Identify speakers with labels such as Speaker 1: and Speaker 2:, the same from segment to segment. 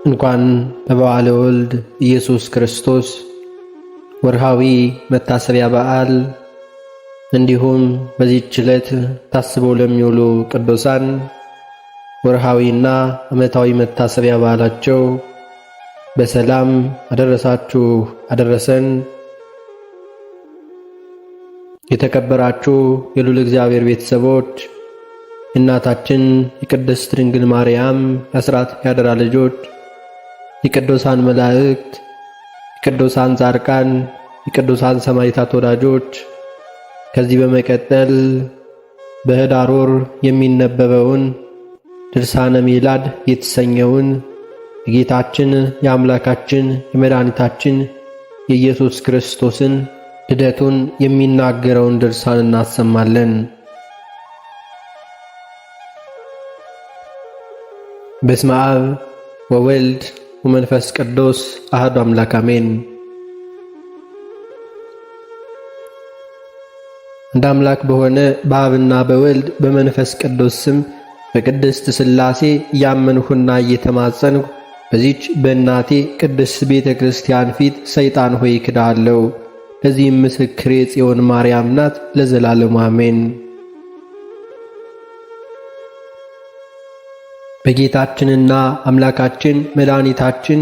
Speaker 1: እንኳን ለበዓለ ወልድ ኢየሱስ ክርስቶስ ወርሃዊ መታሰቢያ በዓል እንዲሁም በዚህች ዕለት ታስበው ለሚውሉ ቅዱሳን ወርሃዊና ዓመታዊ መታሰቢያ በዓላቸው በሰላም አደረሳችሁ አደረሰን። የተከበራችሁ የልዑል እግዚአብሔር ቤተሰቦች፣ እናታችን የቅድስት ድንግል ማርያም የአስራት ያደራ ልጆች፣ የቅዱሳን መላእክት፣ የቅዱሳን ጻድቃን፣ የቅዱሳን ሰማዕታት ወዳጆች፣ ከዚህ በመቀጠል በኅዳር ወር የሚነበበውን ድርሳነ ሚላድ የተሰኘውን የጌታችን የአምላካችን የመድኃኒታችን የኢየሱስ ክርስቶስን ልደቱን የሚናገረውን ድርሳን እናሰማለን። በስመ አብ ወወልድ ወመንፈስ ቅዱስ አሐዱ አምላክ አሜን። እንደ አምላክ በሆነ በአብና በወልድ በመንፈስ ቅዱስ ስም በቅድስት ሥላሴ እያመንሁና እየተማጸንሁ በዚች በእናቴ ቅድስት ቤተ ክርስቲያን ፊት ሰይጣን ሆይ ክዳለሁ። ለዚህም ምስክሬ ጽዮን ማርያም ናት ለዘላለሙ አሜን። በጌታችንና አምላካችን መድኃኒታችን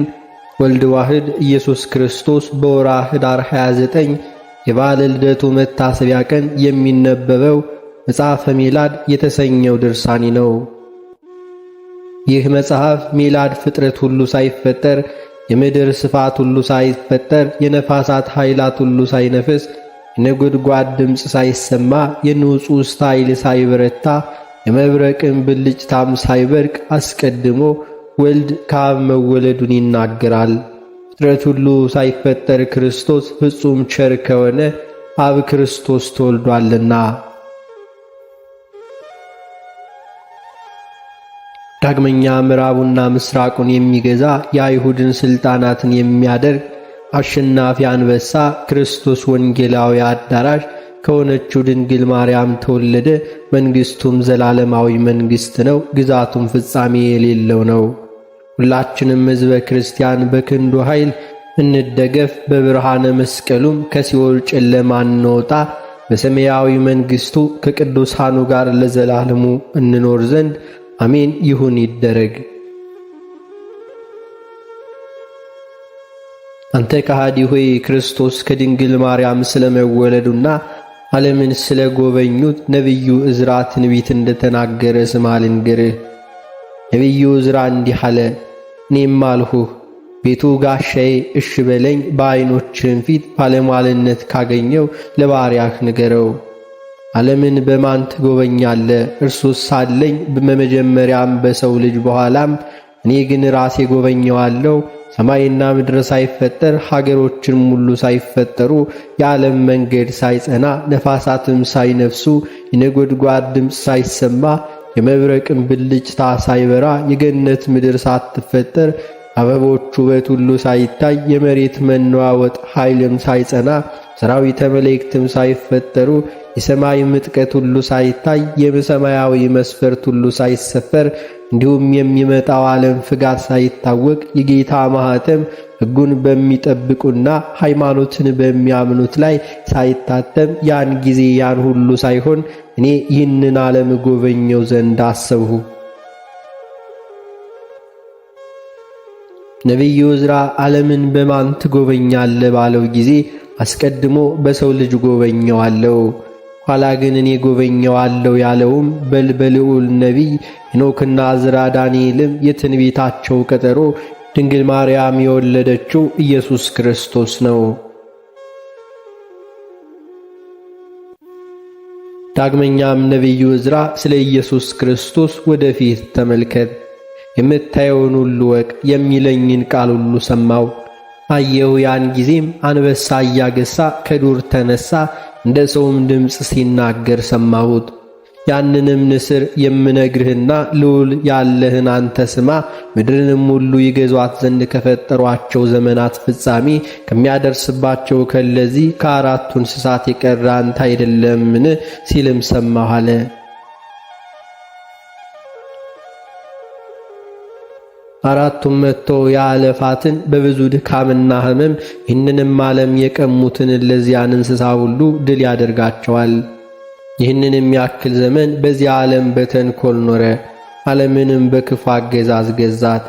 Speaker 1: ወልድ ዋሕድ ኢየሱስ ክርስቶስ በወርኃ ኅዳር 29 የበዓለ ልደቱ መታሰቢያ ቀን የሚነበበው መጽሐፈ ሚላድ የተሰኘው ድርሳኒ ነው። ይህ መጽሐፍ ሚላድ ፍጥረት ሁሉ ሳይፈጠር፣ የምድር ስፋት ሁሉ ሳይፈጠር፣ የነፋሳት ኃይላት ሁሉ ሳይነፍስ፣ የነጎድጓድ ድምፅ ሳይሰማ፣ የንጹሕ ኃይል ሳይበረታ፣ የመብረቅን ብልጭታም ሳይበርቅ አስቀድሞ ወልድ ከአብ መወለዱን ይናገራል። ፍጥረት ሁሉ ሳይፈጠር ክርስቶስ ፍጹም ቸር ከሆነ አብ ክርስቶስ ተወልዷልና። ዳግመኛ ምዕራቡና ምስራቁን የሚገዛ የአይሁድን ሥልጣናትን የሚያደርግ አሸናፊ አንበሳ ክርስቶስ ወንጌላዊ አዳራሽ ከሆነችው ድንግል ማርያም ተወለደ። መንግሥቱም ዘላለማዊ መንግሥት ነው፣ ግዛቱም ፍጻሜ የሌለው ነው። ሁላችንም ሕዝበ ክርስቲያን በክንዱ ኃይል እንደገፍ፣ በብርሃነ መስቀሉም ከሲኦል ጨለማ እንወጣ፣ በሰማያዊ መንግሥቱ ከቅዱሳኑ ጋር ለዘላለሙ እንኖር ዘንድ አሜን። ይሁን ይደረግ። አንተ ከሃዲ ሆይ ክርስቶስ ከድንግል ማርያም ስለመወለዱና ዓለምን ስለ ጎበኙት ነቢዩ ዕዝራ ትንቢት እንደተናገረ ስማ ልንገርህ። ነቢዩ ዕዝራ እንዲህ አለ። እኔም አልሁህ ቤቱ ጋሻዬ እሽ በለኝ፣ በዐይኖችህም ፊት ባለሟልነት ካገኘው ለባሪያህ ንገረው። ዓለምን በማን ትጎበኛለህ? እርሱስ ሳለኝ በመጀመሪያም በሰው ልጅ በኋላም እኔ ግን ራሴ ጎበኘዋለሁ። ሰማይና ምድር ሳይፈጠር ሀገሮችም ሁሉ ሳይፈጠሩ የዓለም መንገድ ሳይጸና ነፋሳትም ሳይነፍሱ የነጎድጓድ ድምፅ ሳይሰማ የመብረቅም ብልጭታ ሳይበራ የገነት ምድር ሳትፈጠር አበቦች ውበት ሁሉ ሳይታይ የመሬት መነዋወጥ ኃይልም ሳይጸና ሰራዊተ መላእክትም ሳይፈጠሩ የሰማይ ምጥቀት ሁሉ ሳይታይ የሰማያዊ መስፈርት ሁሉ ሳይሰፈር እንዲሁም የሚመጣው ዓለም ፍጋት ሳይታወቅ የጌታ ማኅተም ሕጉን በሚጠብቁና ሃይማኖትን በሚያምኑት ላይ ሳይታተም ያን ጊዜ ያን ሁሉ ሳይሆን እኔ ይህንን ዓለም ጎበኘው ዘንድ አሰብሁ። ነቢዩ ዕዝራ ዓለምን በማን ትጎበኛለህ ባለው ጊዜ አስቀድሞ በሰው ልጅ ጎበኘዋለሁ፣ ኋላ ግን እኔ ጎበኘዋለሁ ያለውም በልዑል ነቢይ ሄኖክና ዕዝራ ዳንኤልም የትንቢታቸው ቀጠሮ ድንግል ማርያም የወለደችው ኢየሱስ ክርስቶስ ነው። ዳግመኛም ነቢዩ ዕዝራ ስለ ኢየሱስ ክርስቶስ ወደፊት ተመልከት፣ የምታየውን ሁሉ ወቅ፣ የሚለኝን ቃል ሁሉ ሰማው። አየሁ፣ ያን ጊዜም አንበሳ እያገሳ ከዱር ተነሳ፣ እንደ ሰውም ድምፅ ሲናገር ሰማሁት። ያንንም ንስር የምነግርህና ልዑል ያለህን አንተ ስማ፣ ምድርንም ሁሉ ይገዟት ዘንድ ከፈጠሯቸው ዘመናት ፍጻሜ ከሚያደርስባቸው ከለዚህ ከአራቱ እንስሳት የቀረ አንተ አይደለምን? ሲልም ሰማሁ አለ። አራቱም መጥቶ ያለፋትን በብዙ ድካምና ሕመም ይህንንም ዓለም የቀሙትን ለዚያን እንስሳ ሁሉ ድል ያደርጋቸዋል። ይህንንም ያክል ዘመን በዚህ ዓለም በተንኰል ኖረ። ዓለምንም በክፉ አገዛዝ ገዛት።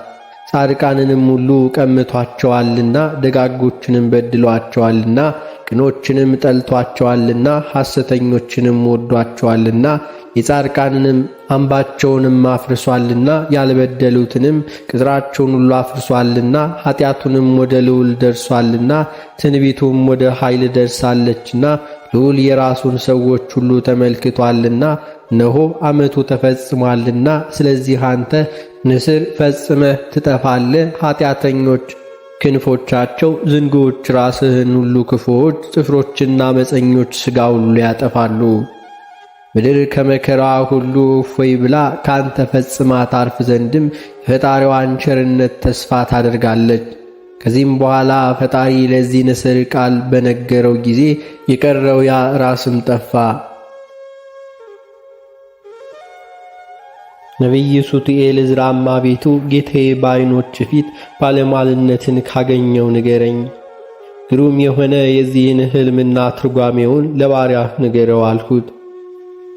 Speaker 1: ጻድቃንንም ሁሉ ቀምቷቸዋልና፣ ደጋጎችንም በድሏቸዋልና፣ ቅኖችንም ጠልቷቸዋልና፣ ሐሰተኞችንም ወዷቸዋልና፣ የጻድቃንንም አምባቸውንም አፍርሷልና፣ ያልበደሉትንም ቅጥራቸውን ሁሉ አፍርሷልና፣ ኃጢአቱንም ወደ ልዑል ደርሷልና፣ ትንቢቱም ወደ ኃይል ደርሳለችና፣ ልዑል የራሱን ሰዎች ሁሉ ተመልክቷልና፣ እነሆ ዓመቱ ተፈጽሟልና፣ ስለዚህ አንተ ንስር ፈጽመህ ትጠፋለህ። ኃጢአተኞች ክንፎቻቸው፣ ዝንጉዎች ራስህን ሁሉ ክፉዎች፣ ጭፍሮችና ዓመፀኞች ሥጋ ሁሉ ያጠፋሉ። ምድር ከመከራ ሁሉ እፎይ ብላ ካንተ ፈጽማ ታርፍ ዘንድም የፈጣሪዋን ቸርነት ተስፋ ታደርጋለች። ከዚህም በኋላ ፈጣሪ ለዚህ ንስር ቃል በነገረው ጊዜ የቀረው ያ ራስም ጠፋ። ነቢይ ሱቱኤል ዕዝራም አቤቱ ጌታዬ በዓይኖች ፊት ባለሟልነትን ካገኘው ንገረኝ፣ ግሩም የሆነ የዚህን ሕልምና ትርጓሜውን ለባሪያህ ንገረው አልሁት።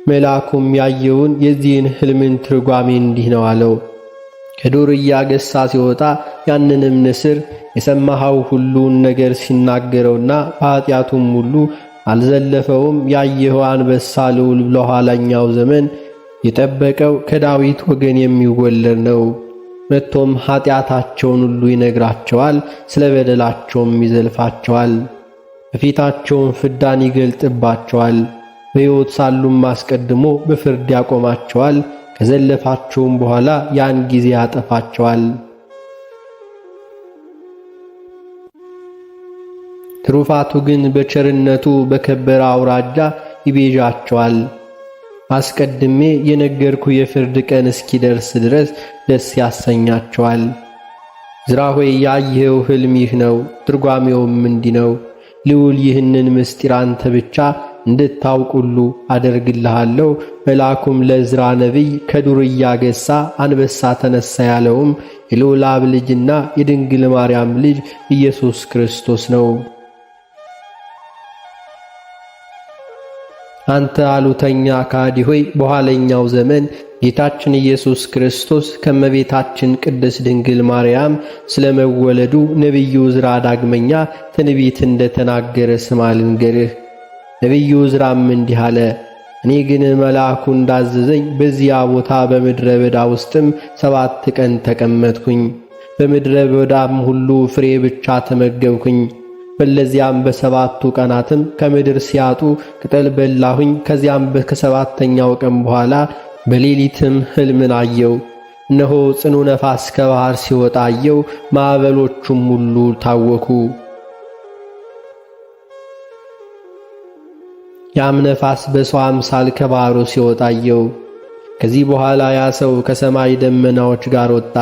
Speaker 1: መልአኩም ያየውን የዚህን ሕልምን ትርጓሜ እንዲህ ነው አለው። ከዱር እያገሳ ሲወጣ ያንንም ንስር የሰማኸው ሁሉን ነገር ሲናገረውና በኃጢአቱም ሁሉ አልዘለፈውም። ያየኸው አንበሳ ልዑል ለኋላኛው ዘመን የጠበቀው ከዳዊት ወገን የሚወለድ ነው። መጥቶም ኃጢአታቸውን ሁሉ ይነግራቸዋል፣ ስለ በደላቸውም ይዘልፋቸዋል። በፊታቸውም ፍዳን ይገልጥባቸዋል። በሕይወት ሳሉም አስቀድሞ በፍርድ ያቆማቸዋል። ከዘለፋቸውም በኋላ ያን ጊዜ ያጠፋቸዋል። ትሩፋቱ ግን በቸርነቱ በከበረ አውራጃ ይቤዣቸዋል። አስቀድሜ የነገርኩ የፍርድ ቀን እስኪደርስ ድረስ ደስ ያሰኛቸዋል። ዕዝራ ሆይ ያየኸው ሕልም ይህ ነው፣ ትርጓሜውም እንዲህ ነው። ልዑል ይህንን ምስጢር አንተ ብቻ እንድታውቁሉ አደርግልሃለሁ። መልአኩም ለዕዝራ ነቢይ ከዱር እያገሳ አንበሳ ተነሳ ያለውም የልዑል አብ ልጅና የድንግል ማርያም ልጅ ኢየሱስ ክርስቶስ ነው። አንተ አሉተኛ ካዲ ሆይ በኋለኛው ዘመን ጌታችን ኢየሱስ ክርስቶስ ከመቤታችን ቅድስት ድንግል ማርያም ስለመወለዱ ነቢዩ ዕዝራ ዳግመኛ ትንቢት እንደተናገረ ስማ ልንገርህ። ነቢዩ ዕዝራም እንዲህ አለ። እኔ ግን መልአኩ እንዳዘዘኝ በዚያ ቦታ በምድረ በዳ ውስጥም 7 ቀን ተቀመጥኩኝ። በምድረ በዳም ሁሉ ፍሬ ብቻ ተመገብኩኝ። በለዚያም በ7ቱ ቀናትም ከምድር ሲያጡ ቅጠል በላሁኝ። ከዚያም ከ7ኛው ቀን በኋላ በሌሊትም ሕልምን አየው። እነሆ ጽኑ ነፋስ ከባሕር ሲወጣ አየው። ማዕበሎቹም ሁሉ ታወኩ። ያም ነፋስ በሰው አምሳል ከባሕሩ ሲወጣ አየው። ከዚህ በኋላ ያ ሰው ከሰማይ ደመናዎች ጋር ወጣ።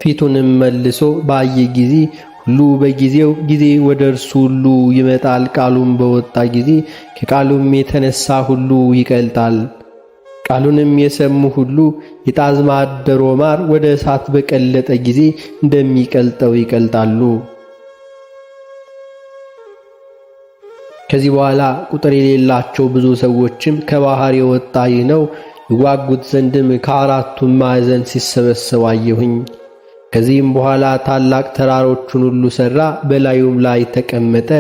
Speaker 1: ፊቱንም መልሶ ባየ ጊዜ ሁሉ በጊዜው ጊዜ ወደ እርሱ ሁሉ ይመጣል። ቃሉም በወጣ ጊዜ ከቃሉም የተነሳ ሁሉ ይቀልጣል። ቃሉንም የሰሙ ሁሉ የጣዝማ አደሮ ማር ወደ እሳት በቀለጠ ጊዜ እንደሚቀልጠው ይቀልጣሉ። ከዚህ በኋላ ቁጥር የሌላቸው ብዙ ሰዎችም ከባሕር የወጣ ይህ ነው ይዋጉት ዘንድም ከአራቱም ማዕዘን ሲሰበሰቡ አየሁኝ። ከዚህም በኋላ ታላቅ ተራሮቹን ሁሉ ሠራ፣ በላዩም ላይ ተቀመጠ።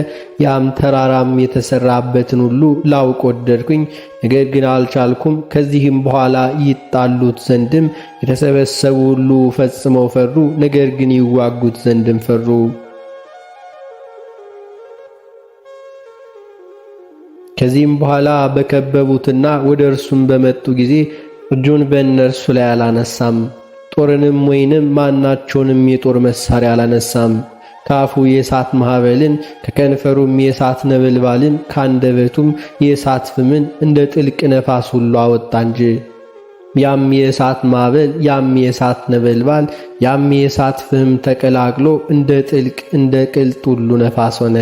Speaker 1: ያም ተራራም የተሠራበትን ሁሉ ላውቅ ወደድኩኝ፣ ነገር ግን አልቻልኩም። ከዚህም በኋላ ይጣሉት ዘንድም የተሰበሰቡ ሁሉ ፈጽመው ፈሩ፣ ነገር ግን ይዋጉት ዘንድም ፈሩ። ከዚህም በኋላ በከበቡትና ወደ እርሱም በመጡ ጊዜ እጁን በእነርሱ ላይ አላነሳም። ጦርንም ወይንም ማናቸውንም የጦር መሳሪያ አላነሳም። ከአፉ የእሳት ማዕበልን ከከንፈሩም የእሳት ነበልባልን ከአንደበቱም የእሳት ፍምን እንደ ጥልቅ ነፋስ ሁሉ አወጣ እንጂ። ያም የእሳት ማዕበል ያም የእሳት ነበልባል ያም የእሳት ፍም ተቀላቅሎ እንደ ጥልቅ እንደ ቅልጥ ሁሉ ነፋስ ሆነ።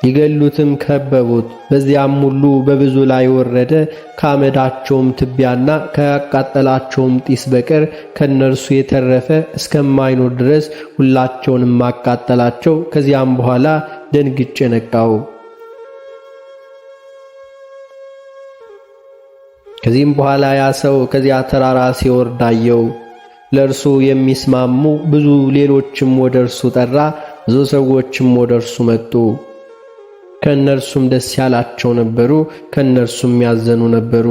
Speaker 1: ሊገሉትም ከበቡት። በዚያም ሁሉ በብዙ ላይ ወረደ። ከአመዳቸውም ትቢያና ከያቃጠላቸውም ጢስ በቀር ከነርሱ የተረፈ እስከማይኖር ድረስ ሁላቸውንም አቃጠላቸው። ከዚያም በኋላ ደንግጬ ነቃው። ከዚህም በኋላ ያ ሰው ከዚያ ተራራ ሲወርድ አየው። ለእርሱ የሚስማሙ ብዙ ሌሎችም ወደ እርሱ ጠራ። ብዙ ሰዎችም ወደ እርሱ መጡ። ከእነርሱም ደስ ያላቸው ነበሩ፣ ከእነርሱም ያዘኑ ነበሩ፣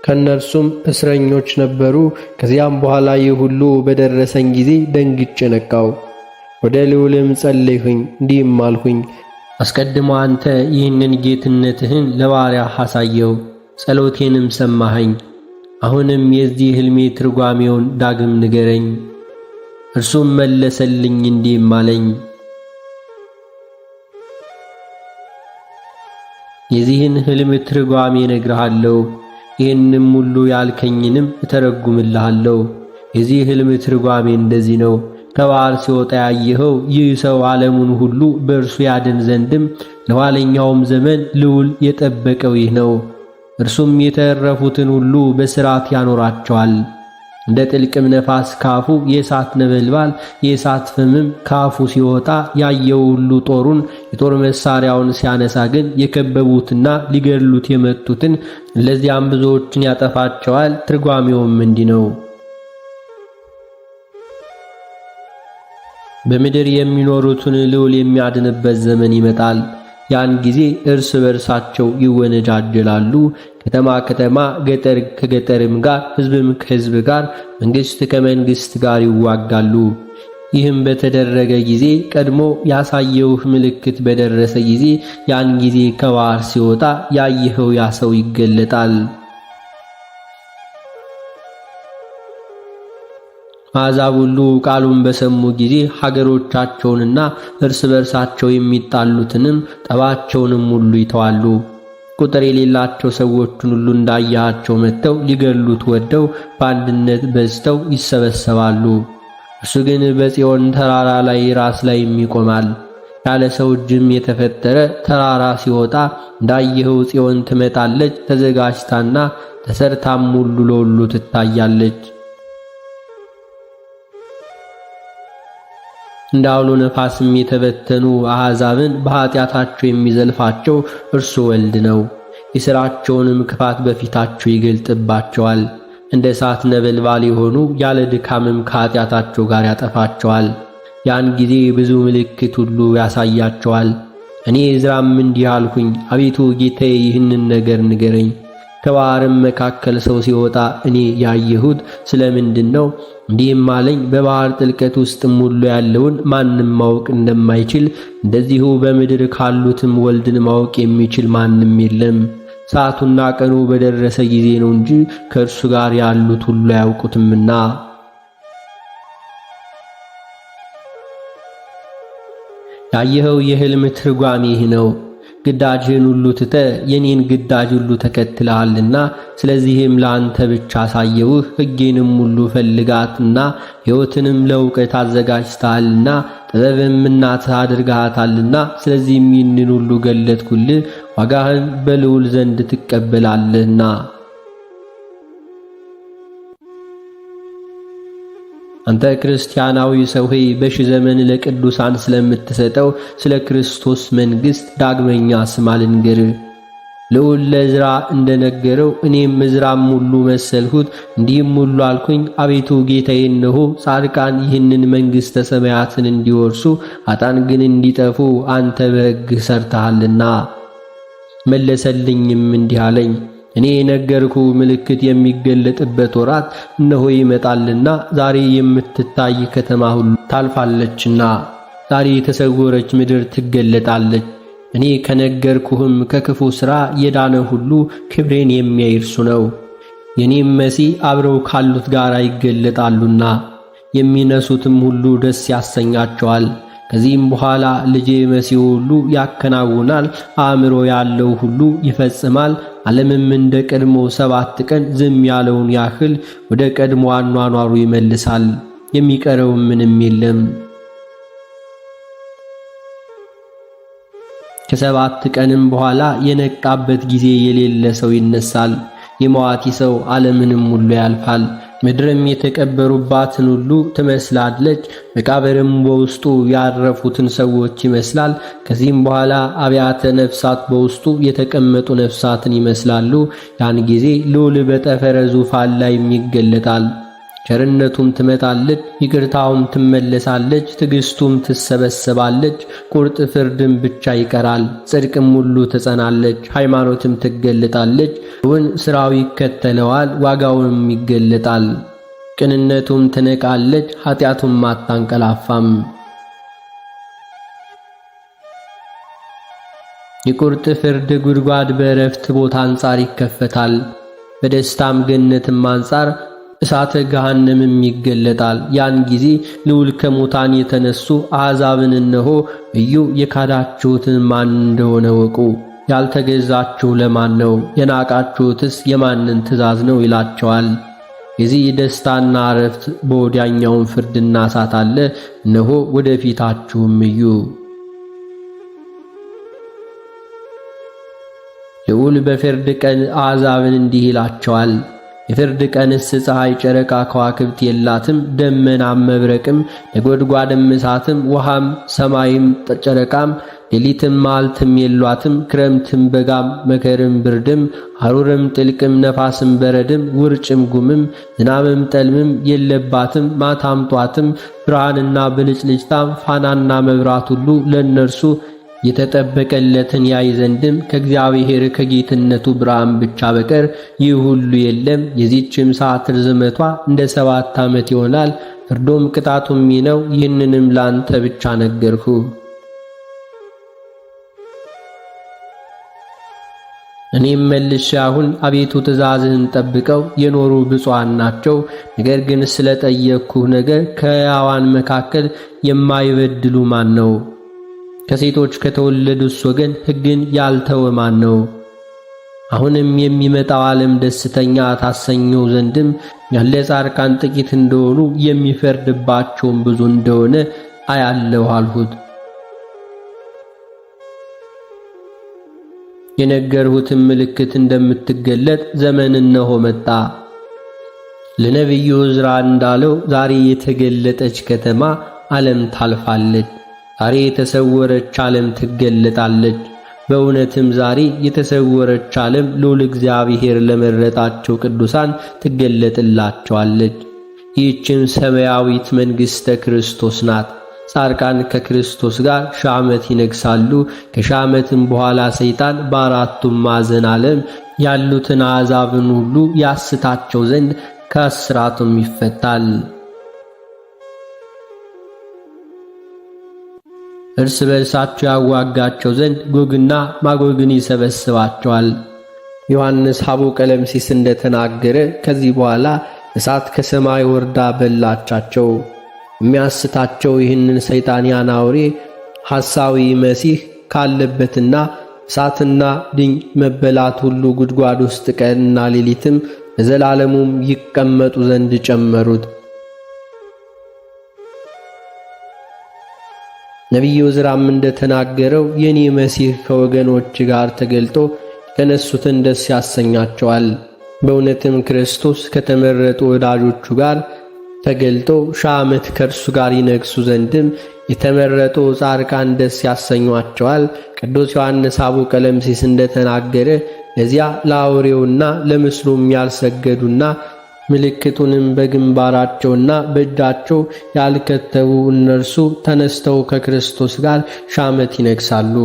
Speaker 1: ከእነርሱም እስረኞች ነበሩ። ከዚያም በኋላ ይህ ሁሉ በደረሰኝ ጊዜ ደንግጬ ነቃው። ወደ ልዑልም ጸለይሁኝ፣ እንዲህም አልሁኝ፣ አስቀድሞ አንተ ይህንን ጌትነትህን ለባሪያህ አሳየው፣ ጸሎቴንም ሰማኸኝ። አሁንም የዚህ ሕልሜ ትርጓሜውን ዳግም ንገረኝ። እርሱም መለሰልኝ እንዲህም አለኝ፣ የዚህን ሕልም ትርጓሜ እነግርሃለሁ፣ ይህንም ሁሉ ያልከኝንም እተረጉምልሃለሁ። የዚህ ሕልም ትርጓሜ እንደዚህ ነው። ከባሕር ሲወጣ ያየኸው ይህ ሰው ዓለሙን ሁሉ በእርሱ ያድን ዘንድም ለኋለኛውም ዘመን ልዑል የጠበቀው ይህ ነው። እርሱም የተረፉትን ሁሉ በሥርዓት ያኖራቸዋል። እንደ ጥልቅም ነፋስ ካፉ የእሳት ነበልባል የእሳት ፍምም ካፉ ሲወጣ ያየው ሁሉ ጦሩን የጦር መሳሪያውን ሲያነሳ ግን የከበቡትና ሊገድሉት የመጡትን ለዚያም ብዙዎችን ያጠፋቸዋል። ትርጓሜውም እንዲህ ነው። በምድር የሚኖሩትን ልዑል የሚያድንበት ዘመን ይመጣል። ያን ጊዜ እርስ በርሳቸው ይወነጃጀላሉ። ከተማ ከተማ፣ ገጠር ከገጠርም ጋር፣ ሕዝብም ከሕዝብ ጋር፣ መንግሥት ከመንግሥት ጋር ይዋጋሉ። ይህም በተደረገ ጊዜ ቀድሞ ያሳየውህ ምልክት በደረሰ ጊዜ ያን ጊዜ ከባሕር ሲወጣ ያየኸው ያ ሰው ይገለጣል። አሕዛብ ሁሉ ቃሉን በሰሙ ጊዜ ሀገሮቻቸውንና እርስ በርሳቸው የሚጣሉትንም ጠባቸውንም ሁሉ ይተዋሉ። ቁጥር የሌላቸው ሰዎችን ሁሉ እንዳያቸው መጥተው ሊገሉት ወደው በአንድነት በዝተው ይሰበሰባሉ። እርሱ ግን በጽዮን ተራራ ላይ ራስ ላይ ይቆማል። ያለ ሰው እጅም የተፈጠረ ተራራ ሲወጣ እንዳየኸው ጽዮን ትመጣለች፣ ተዘጋጅታና ተሰርታም ሁሉ ለሁሉ ትታያለች። እንደ አውሎ ነፋስም የተበተኑ አሕዛብን በኃጢአታቸው የሚዘልፋቸው እርሱ ወልድ ነው። የሥራቸውንም ክፋት በፊታቸው ይገልጥባቸዋል። እንደ እሳት ነበልባል የሆኑ ያለ ድካምም ከኃጢአታቸው ጋር ያጠፋቸዋል። ያን ጊዜ ብዙ ምልክት ሁሉ ያሳያቸዋል። እኔ ዕዝራም እንዲህ አልኩኝ፣ አቤቱ ጌታዬ ይህንን ነገር ንገረኝ። ከባሕርም መካከል ሰው ሲወጣ እኔ ያየሁት ስለምንድን ነው? እንዲህም አለኝ፣ በባሕር ጥልቀት ውስጥም ሁሉ ያለውን ማንም ማወቅ እንደማይችል እንደዚሁ በምድር ካሉትም ወልድን ማወቅ የሚችል ማንም የለም። ሰዓቱና ቀኑ በደረሰ ጊዜ ነው እንጂ ከእርሱ ጋር ያሉት ሁሉ አያውቁትምና። ያየኸው የሕልም ትርጓሜ ይህ ነው። ግዳጅህን ሁሉ ትተ የኔን ግዳጅ ሁሉ ተከትለሃልና ስለዚህም ለአንተ ብቻ አሳየውህ። ሕጌንም ሁሉ ፈልጋትና ሕይወትንም ለእውቀት አዘጋጅተሃልና ጥበብም እናትህ አድርገሃታልና ስለዚህም ይህንን ሁሉ ገለጥኩልህ። ዋጋህን በልዑል ዘንድ ትቀበላለህና። አንተ ክርስቲያናዊ ሰው ሆይ በሺህ ዘመን ለቅዱሳን ስለምትሰጠው ስለ ክርስቶስ መንግሥት ዳግመኛ ስማ ልንገርህ። ልዑል ለዕዝራ እንደነገረው እኔም ዕዝራም ሁሉ መሰልሁት፣ እንዲህም ሁሉ አልኩኝ፣ አቤቱ ጌታዬ፣ እነሆ ጻድቃን ይህንን መንግሥተ ሰማያትን እንዲወርሱ ኃጥአን ግን እንዲጠፉ አንተ በሕግህ ሰርተሃልና። መለሰልኝም እንዲህ አለኝ፣ እኔ የነገርኩ ምልክት የሚገለጥበት ወራት እነሆ ይመጣልና ዛሬ የምትታይ ከተማ ሁሉ ታልፋለችና ዛሬ የተሰወረች ምድር ትገለጣለች። እኔ ከነገርኩህም ከክፉ ሥራ የዳነ ሁሉ ክብሬን የሚያይ እርሱ ነው። የኔም መሲህ አብረው ካሉት ጋር ይገለጣሉና የሚነሱትም ሁሉ ደስ ያሰኛቸዋል። ከዚህም በኋላ ልጄ መሲሁ ሁሉ ያከናውናል፣ አእምሮ ያለው ሁሉ ይፈጽማል። ዓለምም እንደ ቀድሞ 7 ቀን ዝም ያለውን ያህል ወደ ቀድሞ አኗኗሩ ይመልሳል። የሚቀረው ምንም የለም። ከ7 ቀንም በኋላ የነቃበት ጊዜ የሌለ ሰው ይነሳል። የመዋቲ ሰው ዓለምንም ሁሉ ያልፋል። ምድርም የተቀበሩባትን ሁሉ ትመስላለች፣ መቃብርም በውስጡ ያረፉትን ሰዎች ይመስላል። ከዚህም በኋላ አብያተ ነፍሳት በውስጡ የተቀመጡ ነፍሳትን ይመስላሉ። ያን ጊዜ ልዑል በጠፈረ ዙፋን ላይ ይገለጣል። ቸርነቱም ትመጣለች፣ ይቅርታውም ትመለሳለች፣ ትዕግስቱም ትሰበሰባለች። ቁርጥ ፍርድም ብቻ ይቀራል። ጽድቅም ሁሉ ትጸናለች፣ ሃይማኖትም ትገለጣለች። እውን ሥራው ይከተለዋል፣ ዋጋውም ይገለጣል። ቅንነቱም ትነቃለች፣ ኃጢአቱም አታንቀላፋም። የቁርጥ ፍርድ ጉድጓድ በዕረፍት ቦታ አንጻር ይከፈታል። በደስታም ገነትም አንጻር እሳተ ገሃነምም ይገለጣል። ያን ጊዜ ልዑል ከሙታን የተነሱ አሕዛብን እነሆ እዩ፣ የካዳችሁትን ማን እንደሆነ ወቁ፣ ያልተገዛችሁ ለማን ነው? የናቃችሁትስ የማንን ትእዛዝ ነው? ይላቸዋል። የዚህ ደስታና ዕረፍት በወዲያኛውም ፍርድና እሳት አለ። እነሆ ወደፊታችሁም እዩ። ልዑል በፍርድ ቀን አሕዛብን እንዲህ ይላቸዋል። የፍርድ ቀንስ ፀሐይ፣ ጨረቃ፣ ከዋክብት የላትም፣ ደመናም፣ መብረቅም፣ ነጎድጓድም፣ እሳትም፣ ውሃም፣ ሰማይም፣ ጨረቃም፣ ሌሊትም መዓልትም የሏትም። ክረምትም፣ በጋም፣ መከርም፣ ብርድም፣ ሐሩርም፣ ጥልቅም፣ ነፋስም፣ በረድም፣ ውርጭም፣ ጉምም፣ ዝናብም፣ ጠልምም የለባትም። ማታም ጧትም ብርሃንና ብልጭልጭታም፣ ፋናና መብራት ሁሉ ለእነርሱ የተጠበቀለትን ያይ ዘንድም ከእግዚአብሔር ከጌትነቱ ብርሃን ብቻ በቀር ይህ ሁሉ የለም። የዚህችም ሰዓት ርዝመቷ እንደ 7 ዓመት ይሆናል። ፍርዶም ቅጣቱም ይህ ነው። ይህንንም ላንተ ብቻ ነገርሁ። እኔም መልሼ አሁን አቤቱ ትእዛዝህን ጠብቀው የኖሩ ብፁዓን ናቸው። ነገር ግን ስለጠየቅኩህ ነገር ከሕያዋን መካከል የማይበድሉ ማን ነው? ከሴቶች ከተወለዱስ ወገን ሕግን ያልተወ ማን ነው? አሁንም የሚመጣው ዓለም ደስተኛ ታሰኘው ዘንድም ያለ ጻድቃን ጥቂት እንደሆኑ የሚፈርድባቸውም ብዙ እንደሆነ አያለሁ አልሁት። የነገርሁትን ምልክት እንደምትገለጥ ዘመን እነሆ መጣ። ለነቢዩ ዕዝራ እንዳለው ዛሬ የተገለጠች ከተማ ዓለም ታልፋለች። ዛሬ የተሰወረች ዓለም ትገለጣለች። በእውነትም ዛሬ የተሰወረች ዓለም ልዑል እግዚአብሔር ለመረጣቸው ቅዱሳን ትገለጥላቸዋለች። ይህችም ሰማያዊት መንግሥተ ክርስቶስ ናት። ጻድቃን ከክርስቶስ ጋር 1000 ዓመት ይነግሣሉ። ከ1000 ዓመትም በኋላ ሰይጣን በአራቱም ማዕዘን ዓለም ያሉትን አሕዛብን ሁሉ ያስታቸው ዘንድ ከእስራቱም ይፈታል። እርስ በርሳቸው ያዋጋቸው ዘንድ ጎግና ማጎግን ይሰበስባቸዋል። ዮሐንስ ሀቡ ቀለምሲስ እንደተናገረ ከዚህ በኋላ እሳት ከሰማይ ወርዳ በላቻቸው። የሚያስታቸው ይህንን ሰይጣንያን አውሬ ሐሳዊ መሲህ ካለበትና እሳትና ድኝ መበላት ሁሉ ጉድጓድ ውስጥ ቀንና ሌሊትም ለዘላለሙም ይቀመጡ ዘንድ ጨመሩት። ነቢዩ ዕዝራም እንደተናገረው የኔ መሲህ ከወገኖች ጋር ተገልጦ የተነሱትን ደስ ያሰኛቸዋል። በእውነትም ክርስቶስ ከተመረጡ ወዳጆቹ ጋር ተገልጦ 1000 ዓመት ከእርሱ ጋር ይነግሱ ዘንድም የተመረጡ ጻድቃን ደስ ያሰኟቸዋል። ቅዱስ ዮሐንስ አቡ ቀለምሲስ እንደተናገረ ለዚያ ለአውሬውና ለምስሉም ያልሰገዱና ምልክቱንም በግንባራቸውና በእጃቸው ያልከተቡ እነርሱ ተነስተው ከክርስቶስ ጋር 1000 ዓመት ይነግሳሉ።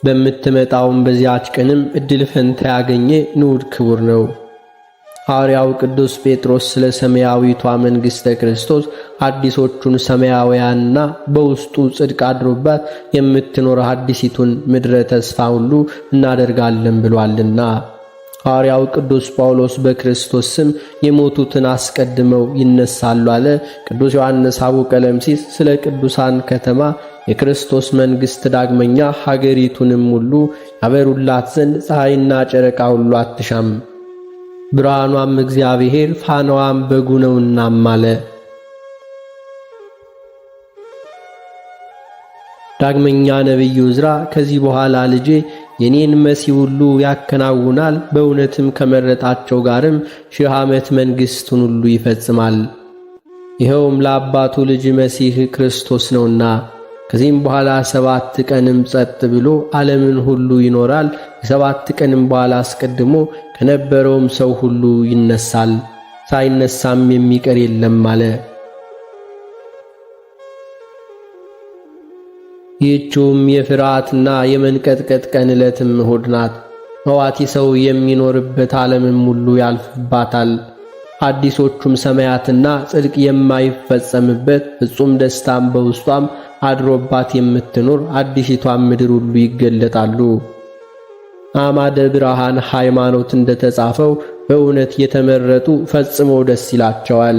Speaker 1: በምትመጣውም በዚያች ቀንም ዕድል ፈንታ ያገኘ ንዑድ ክቡር ነው። ሐዋርያው ቅዱስ ጴጥሮስ ስለ ሰማያዊቷ መንግሥተ ክርስቶስ አዲሶቹን ሰማያውያንና በውስጡ ጽድቅ አድሮባት የምትኖር አዲሲቱን ምድረ ተስፋ ሁሉ እናደርጋለን ብሏልና። ሐዋርያው ቅዱስ ጳውሎስ በክርስቶስ ስም የሞቱትን አስቀድመው ይነሳሉ አለ። ቅዱስ ዮሐንስ አቡ ቀለምሲስ ስለ ቅዱሳን ከተማ የክርስቶስ መንግሥት ዳግመኛ ሀገሪቱንም ሁሉ ያበሩላት ዘንድ ፀሐይና ጨረቃ ሁሉ አትሻም፣ ብርሃኗም እግዚአብሔር ፋናዋም በጉ ነውና አለ። ዳግመኛ ነቢዩ ዕዝራ ከዚህ በኋላ ልጄ የኔን መሲህ ሁሉ ያከናውናል፣ በእውነትም ከመረጣቸው ጋርም 1000 ዓመት መንግሥቱን ሁሉ ይፈጽማል። ይኸውም ለአባቱ ልጅ መሲህ ክርስቶስ ነውና። ከዚህም በኋላ 7 ቀንም ጸጥ ብሎ ዓለምን ሁሉ ይኖራል። ከ7 ቀንም በኋላ አስቀድሞ ከነበረውም ሰው ሁሉ ይነሳል፣ ሳይነሳም የሚቀር የለም አለ። ይህችውም የፍርሃትና የመንቀጥቀጥ ቀን ዕለትም እሁድ ናት። መዋቲ ሰው የሚኖርበት ዓለምም ሁሉ ያልፍባታል። አዲሶቹም ሰማያትና ጽድቅ የማይፈጸምበት ፍጹም ደስታም በውስጧም አድሮባት የምትኖር አዲሲቷም ምድር ሁሉ ይገለጣሉ። አማደ ብርሃን ሃይማኖት እንደተጻፈው በእውነት የተመረጡ ፈጽመው ደስ ይላቸዋል።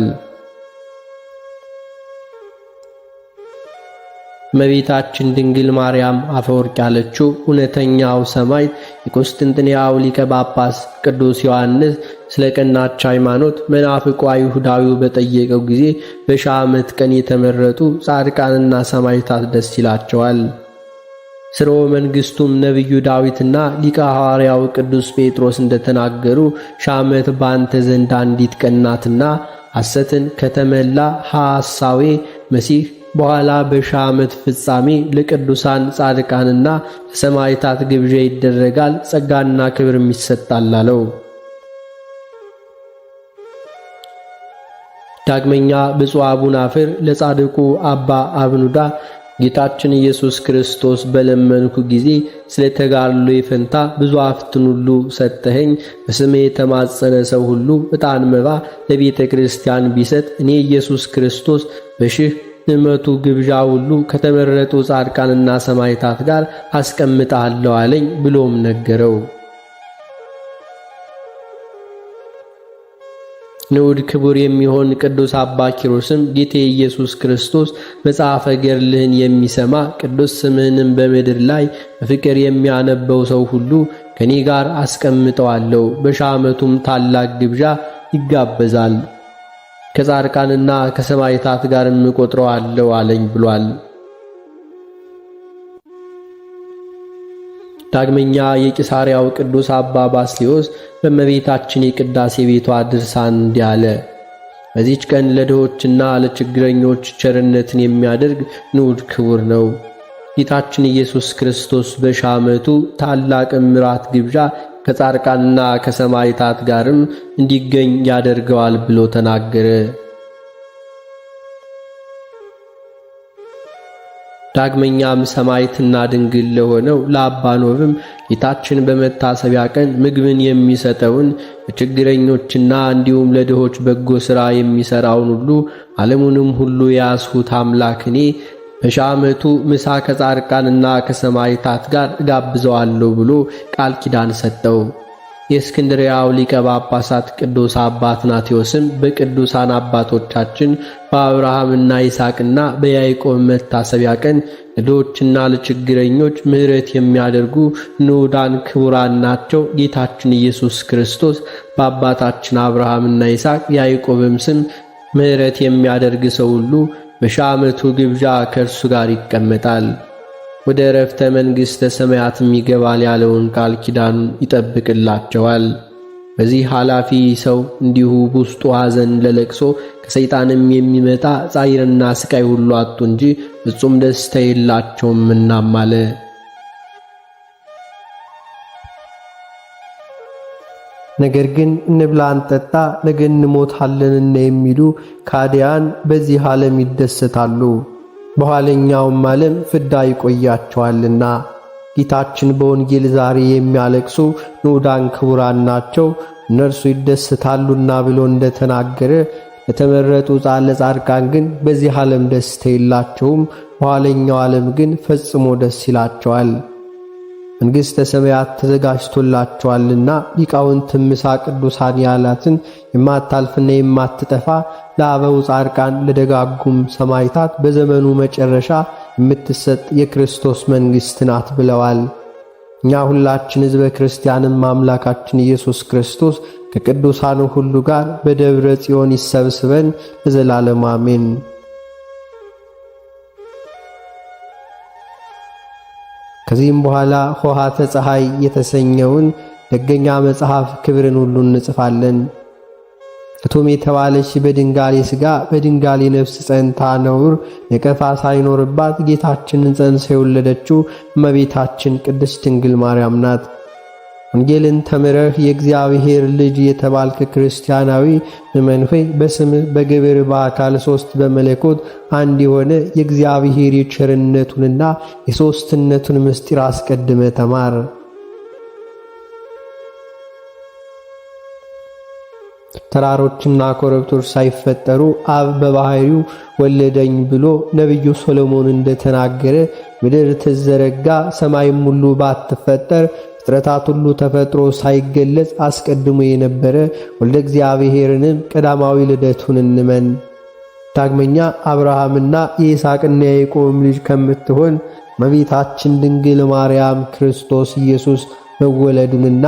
Speaker 1: እመቤታችን ድንግል ማርያም አፈወርቅ ያለችው እውነተኛው ሰማዕት የቁስጥንጥንያው ሊቀ ጳጳስ ቅዱስ ዮሐንስ ስለ ቀናች ሃይማኖት መናፍቁ አይሁዳዊው በጠየቀው ጊዜ በ1000 ዓመት ቀን የተመረጡ ጻድቃንና ሰማዕታት ደስ ይላቸዋል። ሥርወ መንግሥቱም ነቢዩ ዳዊትና ሊቀ ሐዋርያው ቅዱስ ጴጥሮስ እንደተናገሩ 1000 ዓመት ባንተ ዘንድ አንዲት ቀን ናትና ሐሰትን ከተመላ ሐሳዌ መሲህ በኋላ በ1000 ዓመት ፍጻሜ ለቅዱሳን ጻድቃንና ለሰማዕታት ግብዣ ይደረጋል፣ ጸጋና ክብርም ይሰጣል አለው። ዳግመኛ ብፁዕ አቡናፍር ለጻድቁ አባ አብኑዳ ጌታችን ኢየሱስ ክርስቶስ በለመንኩ ጊዜ ስለ ተጋድሎ የፈንታ ብዙ ሀብትን ሁሉ ሰጠኸኝ፣ በስሜ የተማጸነ ሰው ሁሉ ዕጣን መባ ለቤተ ክርስቲያን ቢሰጥ እኔ ኢየሱስ ክርስቶስ በ1000 ግብዣ ሁሉ ከተመረጡ ጻድቃንና ሰማዕታት ጋር አስቀምጣለሁ አለኝ ብሎም ነገረው። ንዑድ ክቡር የሚሆን ቅዱስ አባ ኪሮስም ጌቴ ኢየሱስ ክርስቶስ መጽሐፈ ገድልህን የሚሰማ ቅዱስ ስምህንም በምድር ላይ በፍቅር የሚያነበው ሰው ሁሉ ከኔ ጋር አስቀምጠዋለሁ፣ በ1000 ዓመቱም ታላቅ ግብዣ ይጋበዛል፣ ከጻድቃንና ከሰማዕታት ጋርም እቆጥረዋለሁ አለኝ ብሏል። ዳግመኛ የቂሳርያው ቅዱስ አባ ባስልዮስ በእመቤታችን የቅዳሴ ቤቷ ድርሳን እንዲህ አለ። በዚች ቀን ለድሆችና ለችግረኞች ቸርነትን የሚያደርግ ንዑድ ክቡር ነው። ጌታችን ኢየሱስ ክርስቶስ በ1000 ዓመቱ ታላቅ ምራት ግብዣ ከጻድቃንና ከሰማዕታት ጋርም እንዲገኝ ያደርገዋል ብሎ ተናገረ። ዳግመኛም ሰማዕትና ድንግል ለሆነው ለአባ ኖብም ጌታችን በመታሰቢያ ቀን ምግብን የሚሰጠውን ለችግረኞችና እንዲሁም ለድሆች በጎ ሥራ የሚሠራውን ሁሉ ዓለሙንም ሁሉ የያዝሁት አምላክ እኔ በ1000 ዓመቱ ምሳ ከጻድቃንና ከሰማዕታት ጋር እጋብዘዋለሁ ብሎ ቃል ኪዳን ሰጠው። የእስክንድርያው ሊቀ ጳጳሳት ቅዱስ አባ አትናቴዎስም በቅዱሳን አባቶቻችን በአብርሃምና ይስሐቅና በያዕቆብ መታሰቢያ ቀን ለድሆችና ለችግረኞች ምሕረት የሚያደርጉ ንዑዳን ክቡራን ናቸው። ጌታችን ኢየሱስ ክርስቶስ በአባታችን አብርሃምና ይስሐቅ ያዕቆብም ስም ምሕረት የሚያደርግ ሰው ሁሉ በ1000 ዓመቱ ግብዣ ከእርሱ ጋር ይቀመጣል፣ ወደ ዕረፍተ መንግሥተ ሰማያትም ይገባል ያለውን ቃል ኪዳኑን ይጠብቅላቸዋል። በዚህ ኃላፊ ሰው እንዲሁ ውስጡ ሐዘን ለለቅሶ ከሰይጣንም የሚመጣ ጻይርና ስቃይ ሁሉ አጡ እንጂ ፍጹም ደስታ የላቸውም እናም አለ። ነገር ግን እንብላ እንጠጣ፣ ነገ እንሞታለንና የሚሉ ካዲያን በዚህ ዓለም ይደሰታሉ፣ በኋለኛውም ዓለም ፍዳ ይቆያቸዋልና። ጌታችን በወንጌል ዛሬ የሚያለቅሱ ንዑዳን ክቡራን ናቸው እነርሱ ይደሰታሉና ብሎ እንደተናገረ ለተመረጡ ጻድቃን ግን በዚህ ዓለም ደስታ የላቸውም፣ በኋለኛው ዓለም ግን ፈጽሞ ደስ ይላቸዋል። መንግሥተ ሰማያት ተዘጋጅቶላቸዋልና ሊቃውንትም ምሳ ቅዱሳን ያላትን የማታልፍና የማትጠፋ ለአበው ጻድቃን ለደጋጉም ሰማዕታት በዘመኑ መጨረሻ የምትሰጥ የክርስቶስ መንግሥት ናት ብለዋል። እኛ ሁላችን ሕዝበ ክርስቲያንም አምላካችን ኢየሱስ ክርስቶስ ከቅዱሳኑ ሁሉ ጋር በደብረ ጽዮን ይሰብስበን ለዘላለሙ አሜን። ከዚህም በኋላ ሆሃተ ፀሐይ የተሰኘውን ደገኛ መጽሐፍ ክብርን ሁሉ እንጽፋለን። እቱም የተባለች በድንጋሌ ሥጋ በድንጋሌ ነፍስ ጸንታ ነውር ነቀፋ ሳይኖርባት ጌታችንን ጸንሳ የወለደችው እመቤታችን ቅድስት ድንግል ማርያም ናት። ወንጌልን ተምረህ የእግዚአብሔር ልጅ የተባልክ ክርስቲያናዊ ምእመን ሆይ በስምህ በግብር በአካል ሦስት በመለኮት አንድ የሆነ የእግዚአብሔር የቸርነቱንና የሦስትነቱን ምስጢር አስቀድመ ተማር። ተራሮችና ኮረብቶች ሳይፈጠሩ አብ በባህሪው ወለደኝ ብሎ ነቢዩ ሶሎሞን እንደተናገረ ምድር ትዘረጋ ሰማይም ሁሉ ባትፈጠር ፍጥረታት ሁሉ ተፈጥሮ ሳይገለጽ አስቀድሞ የነበረ ወልደ እግዚአብሔርንም ቀዳማዊ ልደቱን እንመን። ዳግመኛ አብርሃምና የይስሐቅና የያዕቆብ ልጅ ከምትሆን እመቤታችን ድንግል ማርያም ክርስቶስ ኢየሱስ መወለዱንና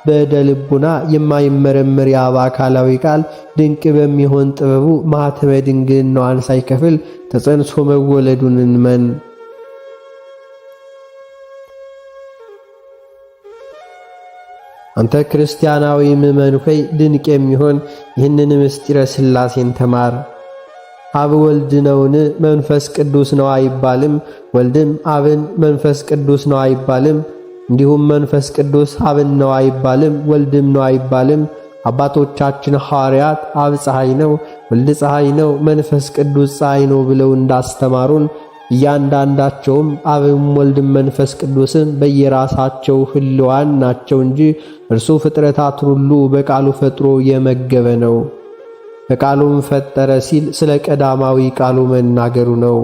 Speaker 1: በደልቡና የማይመረመር የአብ አካላዊ ቃል ድንቅ በሚሆን ጥበቡ ማኅተመ ድንግልናዋን ሳይከፍል ተጸንሶ መወለዱን እንመን። አንተ ክርስቲያናዊ ምእመን ሆይ ድንቅ የሚሆን ይህንን ምስጢረ ሥላሴን ተማር። አብ ወልድ ነውን? መንፈስ ቅዱስ ነው አይባልም። ወልድም አብን መንፈስ ቅዱስ ነው አይባልም። እንዲሁም መንፈስ ቅዱስ አብን ነው አይባልም፣ ወልድም ነው አይባልም። አባቶቻችን ሐዋርያት አብ ፀሐይ ነው፣ ወልድ ፀሐይ ነው፣ መንፈስ ቅዱስ ፀሐይ ነው ብለው እንዳስተማሩን እያንዳንዳቸውም አብም ወልድም መንፈስ ቅዱስም በየራሳቸው ሕልዋን ናቸው እንጂ እርሱ ፍጥረታትን ሁሉ በቃሉ ፈጥሮ የመገበ ነው። በቃሉም ፈጠረ ሲል ስለ ቀዳማዊ ቃሉ መናገሩ ነው።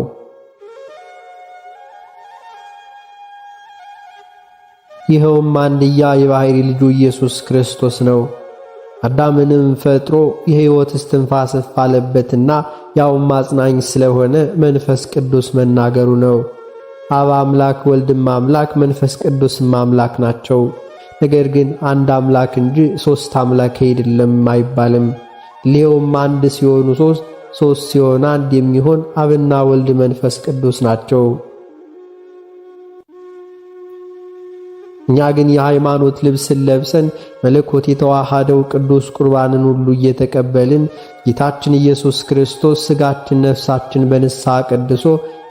Speaker 1: ይኸውም አንድያ የባሕሪ ልጁ ኢየሱስ ክርስቶስ ነው። አዳምንም ፈጥሮ የሕይወት እስትንፋስ አለበትና ያውም አጽናኝ ስለሆነ መንፈስ ቅዱስ መናገሩ ነው። አብ አምላክ ወልድም አምላክ መንፈስ ቅዱስም አምላክ ናቸው። ነገር ግን አንድ አምላክ እንጂ ሦስት አምላክ አይደለም አይባልም። ይኸውም አንድ ሲሆኑ ሦስት፣ ሦስት ሲሆን አንድ የሚሆን አብና ወልድ መንፈስ ቅዱስ ናቸው። እኛ ግን የሃይማኖት ልብስን ለብሰን መለኮት የተዋሃደው ቅዱስ ቁርባንን ሁሉ እየተቀበልን ጌታችን ኢየሱስ ክርስቶስ ሥጋችን ነፍሳችን በንስሐ ቀድሶ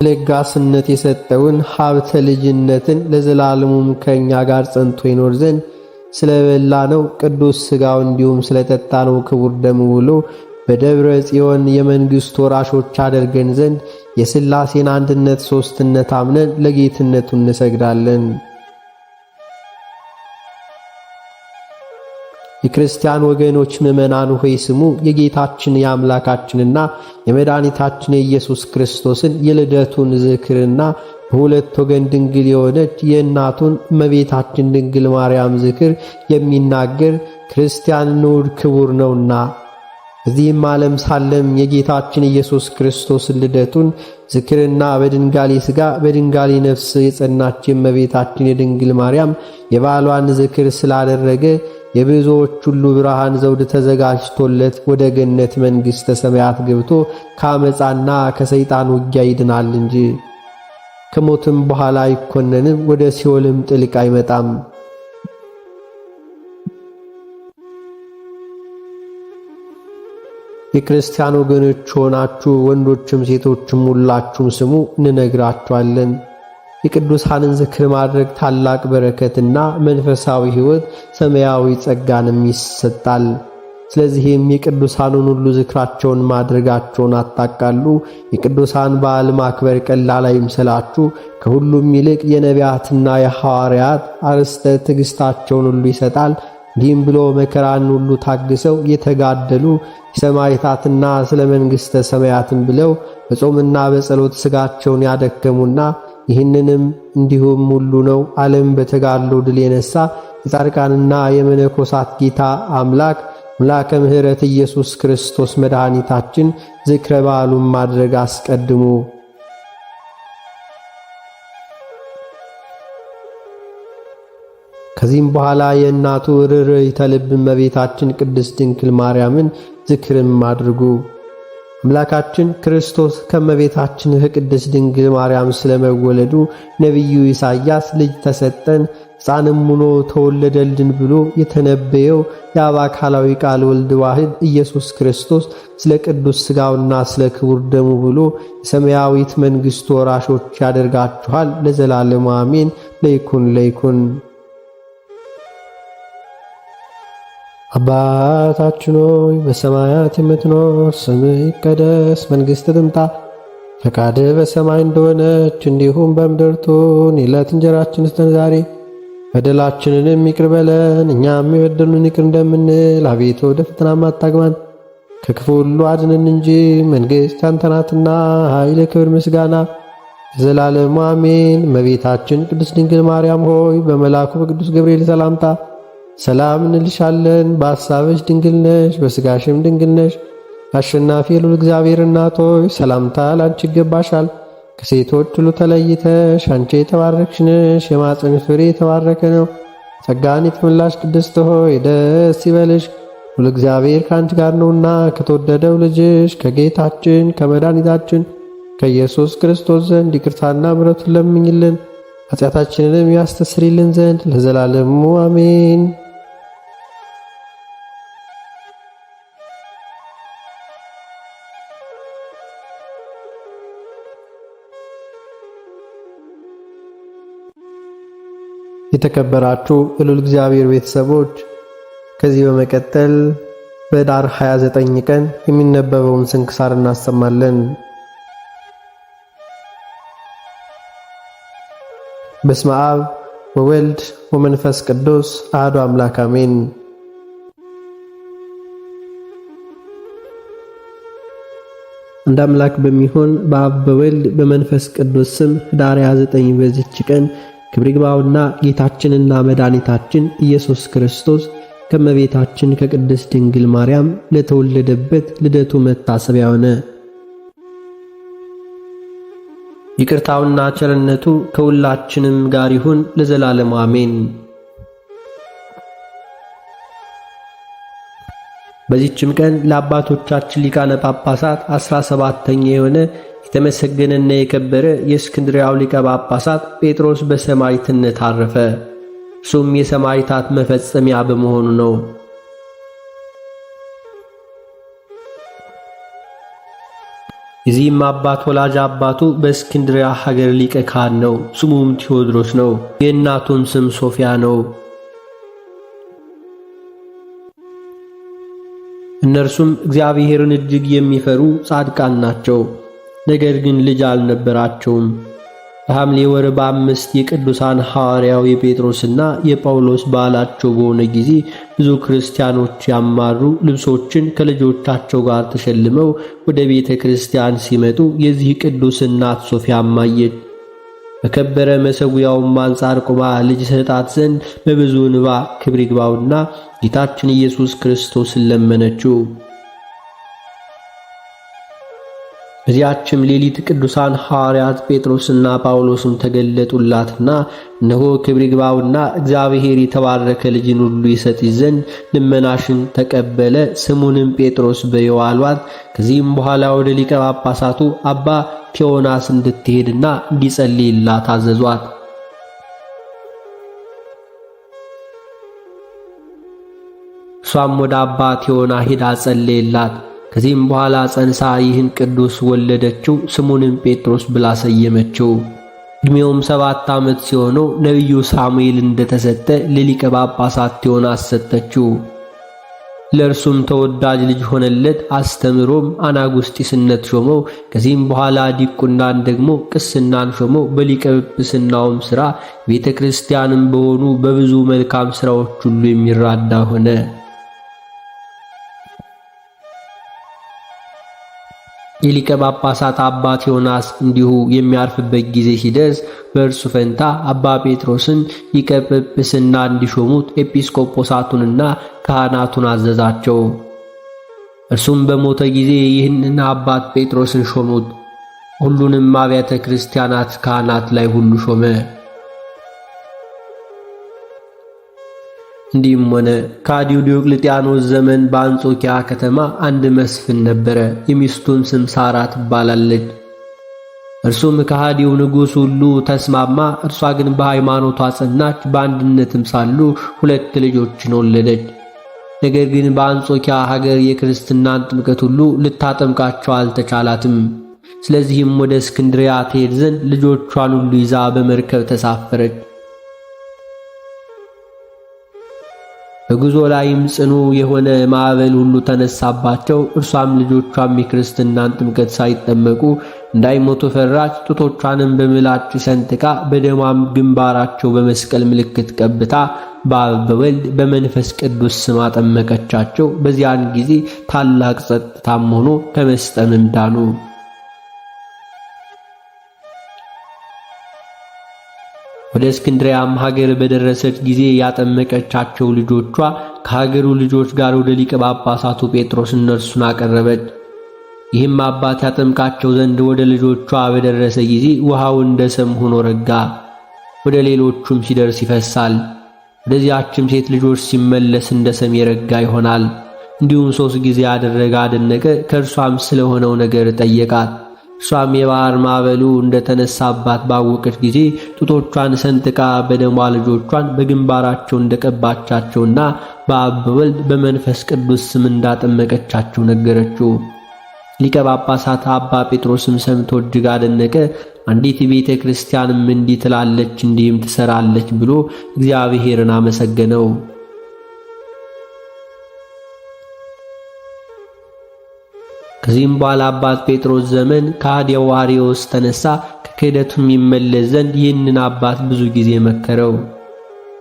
Speaker 1: ለጋስነት የሰጠውን ሀብተ ልጅነትን ለዘላለሙም ከእኛ ጋር ጸንቶ ይኖር ዘንድ ስለበላነው ቅዱስ ሥጋው እንዲሁም ስለጠጣነው ክቡር ደሙ ብሎ በደብረ ጽዮን የመንግሥቱ ወራሾች አደርገን ዘንድ የሥላሴን አንድነት ሦስትነት አምነን ለጌትነቱ እንሰግዳለን። የክርስቲያን ወገኖች ምእመናን ሆይ ስሙ። የጌታችን የአምላካችንና የመድኃኒታችን የኢየሱስ ክርስቶስን የልደቱን ዝክርና በሁለት ወገን ድንግል የሆነች የእናቱን እመቤታችን ድንግል ማርያም ዝክር የሚናገር ክርስቲያን ንዑድ ክቡር ነውና በዚህም ዓለም ሳለም የጌታችን ኢየሱስ ክርስቶስን ልደቱን ዝክርና በድንጋሌ ሥጋ በድንጋሌ ነፍስ የጸናች የእመቤታችን የድንግል ማርያም የባሏን ዝክር ስላደረገ የብዙዎች ሁሉ ብርሃን ዘውድ ተዘጋጅቶለት ወደ ገነት መንግሥተ ሰማያት ገብቶ ከአመፃና ከሰይጣን ውጊያ ይድናል እንጂ ከሞትም በኋላ አይኮነንም፣ ወደ ሲኦልም ጥልቅ አይመጣም። የክርስቲያን ወገኖች ሆናችሁ ወንዶችም ሴቶችም ሁላችሁም ስሙ እንነግራችኋለን። የቅዱሳንን ዝክር ማድረግ ታላቅ በረከትና መንፈሳዊ ሕይወት ሰማያዊ ጸጋንም ይሰጣል። ስለዚህም የቅዱሳኑን ሁሉ ዝክራቸውን ማድረጋቸውን አታቃሉ። የቅዱሳን በዓል ማክበር ቀላል አይምሰላችሁ። ከሁሉም ይልቅ የነቢያትና የሐዋርያት አርስተ ትዕግሥታቸውን ሁሉ ይሰጣል። እንዲህም ብሎ መከራን ሁሉ ታግሰው የተጋደሉ የሰማዕታትና ስለ መንግሥተ ሰማያትን ብለው በጾምና በጸሎት ሥጋቸውን ያደከሙና ይህንንም እንዲሁም ሁሉ ነው ዓለም በተጋድሎ ድል የነሳ የጻድቃንና የመነኮሳት ጌታ አምላክ ሙላከ ምሕረት ኢየሱስ ክርስቶስ መድኃኒታችን ዝክረ በዓሉን ማድረግ አስቀድሙ። ከዚህም በኋላ የእናቱ ርኅርኅተ ልብ እመቤታችን ቅድስት ድንግል ማርያምን ዝክርም አድርጉ። አምላካችን ክርስቶስ ከእመቤታችን ከቅድስት ድንግል ማርያም ስለመወለዱ ነቢዩ ኢሳይያስ ልጅ ተሰጠን ሕፃንም ሆኖ ተወለደልን ብሎ የተነበየው የአብ አካላዊ ቃል ወልድ ዋሕድ ኢየሱስ ክርስቶስ ስለ ቅዱስ ሥጋውና ስለ ክቡር ደሙ ብሎ የሰማያዊት መንግሥቱ ወራሾች ያደርጋችኋል ለዘላለሙ አሜን። ለይኩን ለይኩን። አባታችን ሆይ በሰማያት የምትኖር፣ ስምህ ይቀደስ፣ መንግሥትህ ትምጣ፣ ፈቃድህ በሰማይ እንደሆነች እንዲሁም በምድር ትሁን። የዕለት እንጀራችንን ስጠን ዛሬ፣ በደላችንንም ይቅር በለን እኛም የበደሉንን ይቅር እንደምንል፣ አቤቱ ወደ ፈተናም አታግባን ከክፉ ሁሉ አድነን እንጂ መንግሥት ያንተ ናትና፣ ኃይል፣ ክብር፣ ምስጋና ለዘላለሙ አሜን። እመቤታችን ቅድስት ድንግል ማርያም ሆይ በመልአኩ በቅዱስ ገብርኤል ሰላምታ ሰላም እንልሻለን። በሐሳብሽ ድንግል ነሽ፣ በሥጋሽም ድንግል ነሽ። አሸናፊ የልዑል እግዚአብሔር እናት ሆይ ሰላምታ ላንቺ ይገባሻል። ከሴቶች ሁሉ ተለይተሽ አንቺ የተባረክሽ ነሽ፣ የማኅፀንሽ ፍሬ የተባረከ ነው። ጸጋን የተመላሽ ቅድስት ሆይ ደስ ይበልሽ፣ ልዑል እግዚአብሔር ከአንቺ ጋር ነውና ከተወደደው ልጅሽ ከጌታችን ከመድኃኒታችን ከኢየሱስ ክርስቶስ ዘንድ ይቅርታና ምሕረቱን ለምኝልን ኃጢአታችንንም ያስተሰርይልን ዘንድ ለዘላለሙ አሜን። የተከበራችሁ የልዑል እግዚአብሔር ቤተሰቦች ከዚህ በመቀጠል በኅዳር 29 ቀን የሚነበበውን ስንክሳር እናሰማለን። በስመ አብ ወወልድ ወመንፈስ ቅዱስ አሐዱ አምላክ አሜን። አንድ አምላክ በሚሆን በአብ በወልድ በመንፈስ ቅዱስ ስም ኅዳር 29 በዚች ቀን ክብር ይግባውና ጌታችንና መድኃኒታችን ኢየሱስ ክርስቶስ ከእመቤታችን ከቅድስት ድንግል ማርያም ለተወለደበት ልደቱ መታሰቢያ ሆነ። ይቅርታውና ቸርነቱ ከሁላችንም ጋር ይሁን ለዘላለሙ አሜን። በዚህችም ቀን ለአባቶቻችን ሊቃነ ጳጳሳት 17ኛ የሆነ የተመሰገነና የከበረ የእስክንድርያው ሊቀ ጳጳሳት ጴጥሮስ በሰማዕትነት አረፈ። እሱም የሰማዕታት መፈጸሚያ በመሆኑ ነው። የዚህም አባት ወላጅ አባቱ በእስክንድርያ ሀገር ሊቀ ካህን ነው። ስሙም ቴዎድሮስ ነው። የእናቱም ስም ሶፊያ ነው። እነርሱም እግዚአብሔርን እጅግ የሚፈሩ ጻድቃን ናቸው። ነገር ግን ልጅ አልነበራቸውም። በሐምሌ ወር በ5 የቅዱሳን ሐዋርያው የጴጥሮስና የጳውሎስ በዓላቸው በሆነ ጊዜ ብዙ ክርስቲያኖች ያማሩ ልብሶችን ከልጆቻቸው ጋር ተሸልመው ወደ ቤተ ክርስቲያን ሲመጡ የዚህ ቅዱስ እናት ሶፊያ አየች። በከበረ መሠዊያውም አንጻር ቆማ ልጅ ሰጣት ዘንድ በብዙ እንባ ክብር ይግባውና ጌታችን ኢየሱስ ክርስቶስን ለመነችው። በዚያችም ሌሊት ቅዱሳን ሐዋርያት ጴጥሮስና ጳውሎስም ተገለጡላትና እነሆ ክብር ይግባውና እግዚአብሔር የተባረከ ልጅን ሁሉ ይሰጥ ዘንድ ልመናሽን ተቀበለ፣ ስሙንም ጴጥሮስ በይው አሏት። ከዚህም በኋላ ወደ ሊቀ ጳጳሳቱ አባ ቴዎናስ እንድትሄድና እንዲጸልይላት አዘዟት። እሷም ወደ አባ ቴዎና ሄዳ ጸለየላት። ከዚህም በኋላ ጸንሳ ይህን ቅዱስ ወለደችው። ስሙንም ጴጥሮስ ብላ ሰየመችው። ዕድሜውም 7 ዓመት ሲሆነው ነቢዩ ሳሙኤል እንደተሰጠ ለሊቀ ጳጳሳት ቴዎናስ ሰጠችው። ለእርሱም ተወዳጅ ልጅ ሆነለት። አስተምሮም አናጉስጢስነት ሾመው። ከዚህም በኋላ ዲቁናን ደግሞ ቅስናን ሾመው። በሊቀ ጵጵስናውም ሥራ ቤተ ክርስቲያንም በሆኑ በብዙ መልካም ሥራዎች ሁሉ የሚራዳ ሆነ። የሊቀ ጳጳሳት አባ ቴዎናስ እንዲሁ የሚያርፍበት ጊዜ ሲደርስ በእርሱ ፈንታ አባ ጴጥሮስን ሊቀ ጵጵስና እንዲሾሙት ኤጲስቆጶሳቱንና ካህናቱን አዘዛቸው። እርሱም በሞተ ጊዜ ይህንን አባት ጴጥሮስን ሾሙት። ሁሉንም አብያተ ክርስቲያናት ካህናት ላይ ሁሉ ሾመ። እንዲህም ሆነ ከሃዲው ዲዮቅልጥያኖስ ዘመን በአንጾኪያ ከተማ አንድ መስፍን ነበረ። የሚስቱም ስም ሳራ ትባላለች። እርሱም ከሃዲው ንጉሥ ሁሉ ተስማማ። እርሷ ግን በሃይማኖቷ ጸናች። በአንድነትም ሳሉ 2 ልጆችን ወለደች። ነገር ግን በአንጾኪያ ሀገር የክርስትናን ጥምቀት ሁሉ ልታጠምቃቸው አልተቻላትም። ስለዚህም ወደ እስክንድሪያ ትሄድ ዘንድ ልጆቿን ሁሉ ይዛ በመርከብ ተሳፈረች። በጉዞ ላይም ጽኑ የሆነ ማዕበል ሁሉ ተነሳባቸው። እርሷም ልጆቿም የክርስትናን ጥምቀት ሳይጠመቁ እንዳይሞቱ ፈራች። ጡቶቿንም በምላጭ ሰንጥቃ በደሟም ግንባራቸው በመስቀል ምልክት ቀብታ በአብ በወልድ በመንፈስ ቅዱስ ስም አጠመቀቻቸው። በዚያን ጊዜ ታላቅ ጸጥታም ሆኖ ከመስጠምም ዳኑ። ወደ እስክንድሪያም ሀገር በደረሰች ጊዜ ያጠመቀቻቸው ልጆቿ ከሀገሩ ልጆች ጋር ወደ ሊቀ ጳጳሳቱ ጴጥሮስ እነርሱን አቀረበች። ይህም አባት ያጠምቃቸው ዘንድ ወደ ልጆቿ በደረሰ ጊዜ ውሃው እንደ ሰም ሆኖ ረጋ፣ ወደ ሌሎቹም ሲደርስ ይፈሳል። ወደዚያችም ሴት ልጆች ሲመለስ እንደ ሰም የረጋ ይሆናል። እንዲሁም 3 ጊዜ አደረገ፣ አደነቀ። ከእርሷም ስለሆነው ነገር ጠየቃት። እርሷም የባህር ማዕበሉ እንደተነሳባት ባወቀች ጊዜ ጡቶቿን ሰንጥቃ በደሟ ልጆቿን በግንባራቸው እንደቀባቻቸውና በአብ በወልድ በመንፈስ ቅዱስ ስም እንዳጠመቀቻቸው ነገረችው። ሊቀ ጳጳሳት አባ ጴጥሮስም ሰምቶ እጅግ አደነቀ። አንዲት ቤተ ክርስቲያንም እንዲህ ትላለች እንዲህም ትሰራለች ብሎ እግዚአብሔርን አመሰገነው። ከዚህም በኋላ አባት ጴጥሮስ ዘመን ከሃዲው አርዮስ ተነሳ። ከክህደቱም ይመለስ ዘንድ ይህንን አባት ብዙ ጊዜ መከረው፣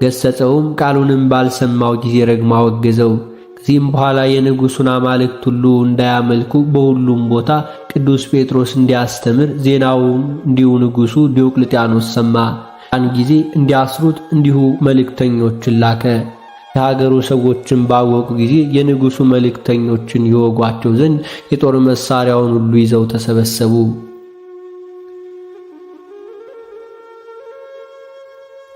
Speaker 1: ገሰጸውም። ቃሉንም ባልሰማው ጊዜ ረግሞ አወገዘው። ከዚህም በኋላ የንጉሡን አማልክት ሁሉ እንዳያመልኩ በሁሉም ቦታ ቅዱስ ጴጥሮስ እንዲያስተምር ዜናውን እንዲሁ ንጉሡ ዲዮቅልጥያኖስ ሰማ። ያን ጊዜ እንዲያስሩት እንዲሁ መልእክተኞችን ላከ። የሀገሩ ሰዎችን ባወቁ ጊዜ የንጉሡ መልእክተኞችን ይወጓቸው ዘንድ የጦር መሳሪያውን ሁሉ ይዘው ተሰበሰቡ።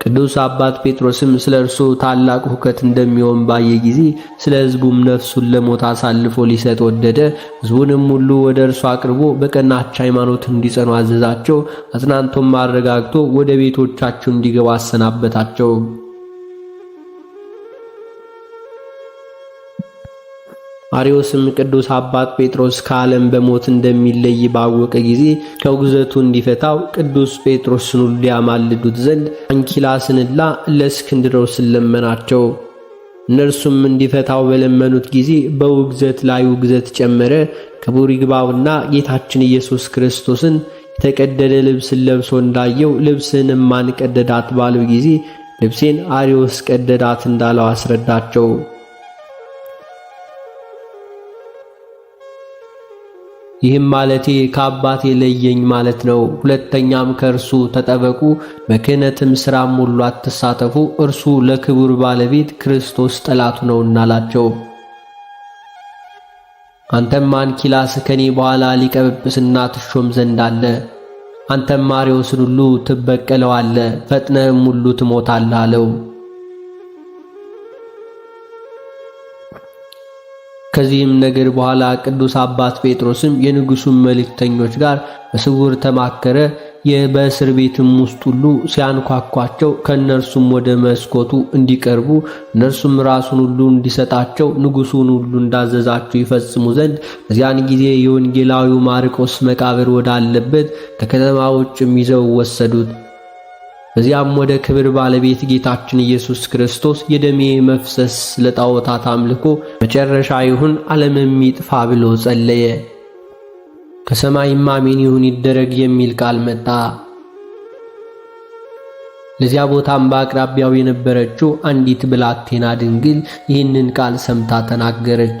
Speaker 1: ቅዱስ አባት ጴጥሮስም ስለ እርሱ ታላቅ ሁከት እንደሚሆን ባየ ጊዜ ስለ ሕዝቡም ነፍሱን ለሞት አሳልፎ ሊሰጥ ወደደ። ሕዝቡንም ሁሉ ወደ እርሱ አቅርቦ በቀናች ሃይማኖት እንዲጸኑ አዘዛቸው። አጽናንቶም አረጋግቶ ወደ ቤቶቻቸው እንዲገቡ አሰናበታቸው። አርዮስም ቅዱስ አባት ጴጥሮስ ከዓለም በሞት እንደሚለይ ባወቀ ጊዜ ከውግዘቱ እንዲፈታው ቅዱስ ጴጥሮስን ሁሉ ያማልዱት ዘንድ አንኪላስንና ለእስክንድሮስን ለመናቸው። እነርሱም እንዲፈታው በለመኑት ጊዜ በውግዘት ላይ ውግዘት ጨመረ። ክቡር ይግባውና ጌታችን ኢየሱስ ክርስቶስን የተቀደደ ልብስን ለብሶ እንዳየው ልብስንም ማን ቀደዳት ባለው ጊዜ ልብሴን አርዮስ ቀደዳት እንዳለው አስረዳቸው። ይህም ማለቴ ከአባቴ ለየኝ ማለት ነው። ሁለተኛም ከእርሱ ተጠበቁ፣ በክህነትም ሥራም ሁሉ አትሳተፉ፣ እርሱ ለክቡር ባለቤት ክርስቶስ ጠላቱ ነውና አላቸው። አንተም አንኪላስ ከኔ በኋላ ሊቀ ጵጵስና ትሾም ዘንድ አለ። አንተም አርዮስን ሁሉ ትበቀለዋለ፣ ፈጥነህም ሁሉ ትሞታለህ አለው። ከዚህም ነገር በኋላ ቅዱስ አባት ጴጥሮስም የንጉሡን መልእክተኞች ጋር በስውር ተማከረ። በእስር ቤትም ውስጥ ሁሉ ሲያንኳኳቸው ከእነርሱም ወደ መስኮቱ እንዲቀርቡ እነርሱም ራሱን ሁሉ እንዲሰጣቸው ንጉሡን ሁሉ እንዳዘዛቸው ይፈጽሙ ዘንድ በዚያን ጊዜ የወንጌላዊው ማርቆስ መቃብር ወዳለበት ከከተማ ውጭም ይዘው ወሰዱት። በዚያም ወደ ክብር ባለቤት ጌታችን ኢየሱስ ክርስቶስ የደሜ መፍሰስ ለጣዖታት አምልኮ መጨረሻ ይሁን፣ ዓለምም ይጥፋ ብሎ ጸለየ። ከሰማይም አሜን ይሁን ይደረግ የሚል ቃል መጣ። ለዚያ ቦታም በአቅራቢያው የነበረችው አንዲት ብላቴና ድንግል ይህንን ቃል ሰምታ ተናገረች።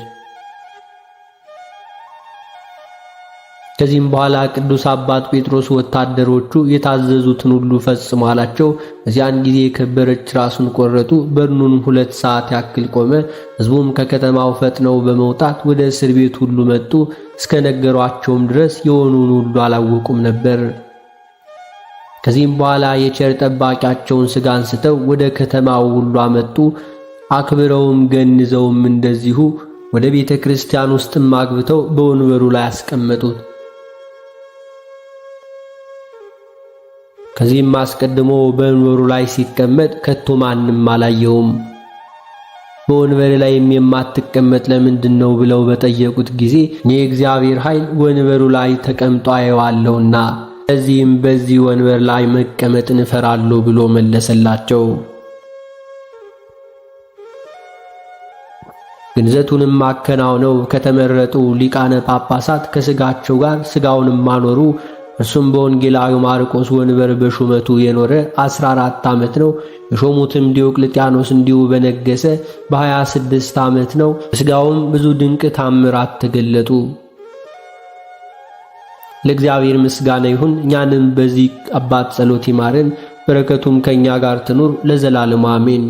Speaker 1: ከዚህም በኋላ ቅዱስ አባት ጴጥሮስ ወታደሮቹ የታዘዙትን ሁሉ ፈጽሙ አላቸው። በዚያን ጊዜ የከበረች ራሱን ቆረጡ። በርኑንም 2 ሰዓት ያክል ቆመ። ሕዝቡም ከከተማው ፈጥነው በመውጣት ወደ እስር ቤት ሁሉ መጡ። እስከ ነገሯቸውም ድረስ የሆኑን ሁሉ አላወቁም ነበር። ከዚህም በኋላ የቸር ጠባቂያቸውን ሥጋ አንስተው ወደ ከተማው ሁሉ አመጡ። አክብረውም ገንዘውም እንደዚሁ ወደ ቤተ ክርስቲያን ውስጥም አግብተው በወንበሩ ላይ አስቀመጡት። ከዚህም አስቀድሞ በወንበሩ ላይ ሲቀመጥ ከቶ ማንም አላየውም። በወንበር ላይም የማትቀመጥ ለምንድን ነው ብለው በጠየቁት ጊዜ እኔ የእግዚአብሔር ኃይል ወንበሩ ላይ ተቀምጦ አየዋለሁና ስለዚህም በዚህ ወንበር ላይ መቀመጥን እፈራለሁ ብሎ መለሰላቸው። ግንዘቱንም አከናውነው ከተመረጡ ሊቃነ ጳጳሳት ከሥጋቸው ጋር ሥጋውንም አኖሩ። እርሱም በወንጌላዊ ማርቆስ ወንበር በሹመቱ የኖረ 14 ዓመት ነው። የሾሙትም ዲዮቅልጥያኖስ እንዲሁ በነገሰ በ26 ዓመት ነው። በሥጋውም ብዙ ድንቅ ታምራት ተገለጡ። ለእግዚአብሔር ምስጋና ይሁን። እኛንም በዚህ አባት ጸሎት ይማረን፣ በረከቱም ከኛ ጋር ትኑር ለዘላለሙ አሜን።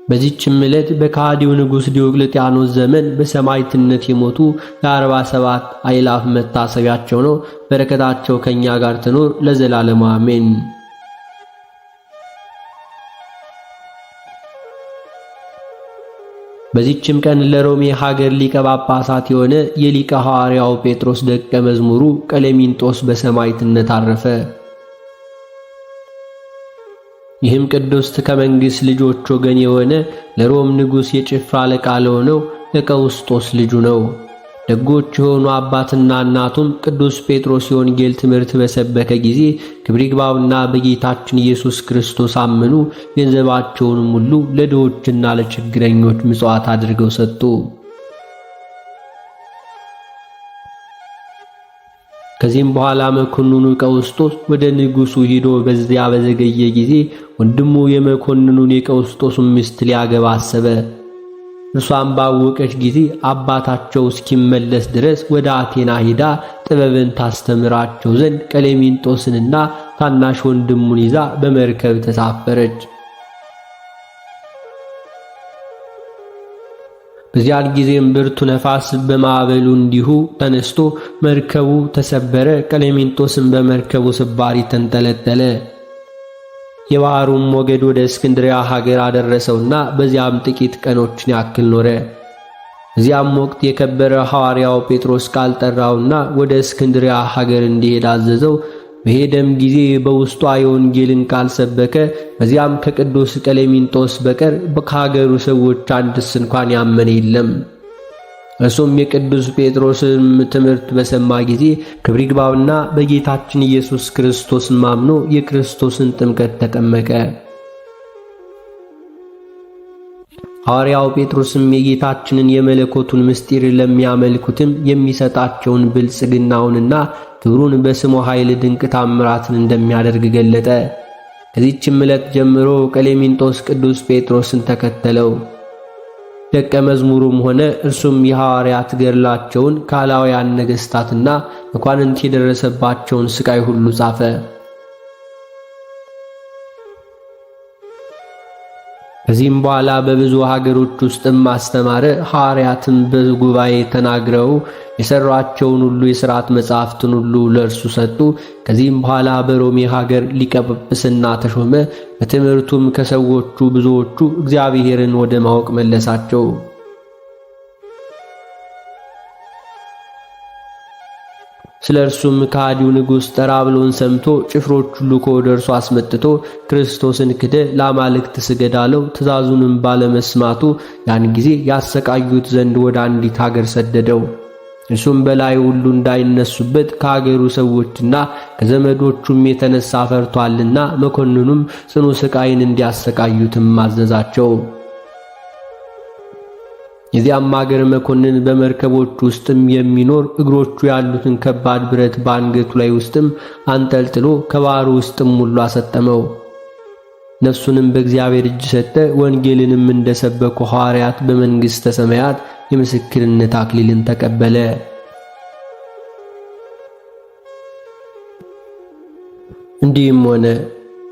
Speaker 1: በዚህችም ዕለት በከሃዲው ንጉሥ ዲዮቅልጥያኖስ ዘመን በሰማዕትነት የሞቱ የ47 አእላፍ መታሰቢያቸው ነው። በረከታቸው ከኛ ጋር ትኑር ለዘላለሙ አሜን። በዚህችም ቀን ለሮሜ ሀገር ሊቀ ጳጳሳት የሆነ የሊቀ ሐዋርያው ጴጥሮስ ደቀ መዝሙሩ ቀሌምንጦስ በሰማዕትነት አረፈ። ይህም ቅዱስ ከመንግሥት ልጆች ወገን የሆነ ለሮም ንጉሥ የጭፍራ አለቃ ለሆነው ለቀውስጦስ ልጁ ነው። ደጎች የሆኑ አባትና እናቱም ቅዱስ ጴጥሮስ የወንጌል ትምህርት በሰበከ ጊዜ ክብር ይግባውና በጌታችን ኢየሱስ ክርስቶስ አመኑ። ገንዘባቸውንም ሁሉ ለድሆችና ለችግረኞች ምጽዋት አድርገው ሰጡ። ከዚህም በኋላ መኮንኑ ቀውስጦስ ወደ ንጉሡ ሄዶ በዚያ በዘገየ ጊዜ ወንድሙ የመኮንኑን የቀውስጦስን ሚስት ሊያገባ አሰበ። እርሷም ባወቀች ጊዜ አባታቸው እስኪመለስ ድረስ ወደ አቴና ሄዳ ጥበብን ታስተምራቸው ዘንድ ቀሌምንጦስንና ታናሽ ወንድሙን ይዛ በመርከብ ተሳፈረች። በዚያን ጊዜም ብርቱ ነፋስ በማዕበሉ እንዲሁ ተነስቶ መርከቡ ተሰበረ። ቀሌምንጦስም በመርከቡ ስባሪ ተንጠለጠለ። የባሕሩም ሞገድ ወደ እስክንድርያ ሀገር አደረሰውና በዚያም ጥቂት ቀኖችን ያክል ኖረ። እዚያም ወቅት የከበረ ሐዋርያው ጴጥሮስ ቃል ጠራውና ወደ እስክንድርያ ሀገር እንዲሄድ አዘዘው። በሄደም ጊዜ በውስጧ የወንጌልን ቃል ሰበከ። በዚያም ከቅዱስ ቀሌምንጦስ በቀር ከሀገሩ ሰዎች አንድስ እንኳን ያመነ የለም። እርሱም የቅዱስ ጴጥሮስን ትምህርት በሰማ ጊዜ ክብር ይግባውና በጌታችን ኢየሱስ ክርስቶስን አምኖ የክርስቶስን ጥምቀት ተጠመቀ። ሐዋርያው ጴጥሮስም የጌታችንን የመለኮቱን ምስጢር ለሚያመልኩትም የሚሰጣቸውን ብልጽግናውንና ክብሩን በስሙ ኃይል ድንቅ ታምራትን እንደሚያደርግ ገለጠ። ከዚህችም ዕለት ጀምሮ ቀሌምንጦስ ቅዱስ ጴጥሮስን ተከተለው። ደቀ መዝሙሩም ሆነ። እርሱም የሐዋርያት ገድላቸውን ካላውያን ነገሥታትና መኳንንት የደረሰባቸውን ሥቃይ ሁሉ ጻፈ። ከዚህም በኋላ በብዙ ሀገሮች ውስጥም አስተማረ። ሐዋርያትም በጉባኤ ተናግረው የሠሯቸውን ሁሉ የሥርዓት መጻሕፍትን ሁሉ ለእርሱ ሰጡ። ከዚህም በኋላ በሮሜ ሀገር ሊቀ ጵጵስና ተሾመ። በትምህርቱም ከሰዎቹ ብዙዎቹ እግዚአብሔርን ወደ ማወቅ መለሳቸው። ስለ እርሱም ከሃዲው ንጉሥ ጠራብሎን ሰምቶ ጭፍሮቹን ልኮ ወደ እርሱ አስመጥቶ ክርስቶስን ክደ ለአማልክት ስገድ አለው። ትእዛዙንም ባለመስማቱ ያን ጊዜ ያሰቃዩት ዘንድ ወደ አንዲት ሀገር ሰደደው። እርሱም በላዩ ሁሉ እንዳይነሱበት ከሀገሩ ሰዎችና ከዘመዶቹም የተነሳ ፈርቷልና መኮንኑም ጽኑ ሥቃይን እንዲያሰቃዩትም አዘዛቸው። የዚያም አገር መኮንን በመርከቦች ውስጥም የሚኖር እግሮቹ ያሉትን ከባድ ብረት በአንገቱ ላይ ውስጥም አንጠልጥሎ ከባሕሩ ውስጥም ሁሉ አሰጠመው። ነፍሱንም በእግዚአብሔር እጅ ሰጠ። ወንጌልንም እንደሰበኩ ሐዋርያት በመንግሥተ ሰማያት የምስክርነት አክሊልን ተቀበለ። እንዲህም ሆነ።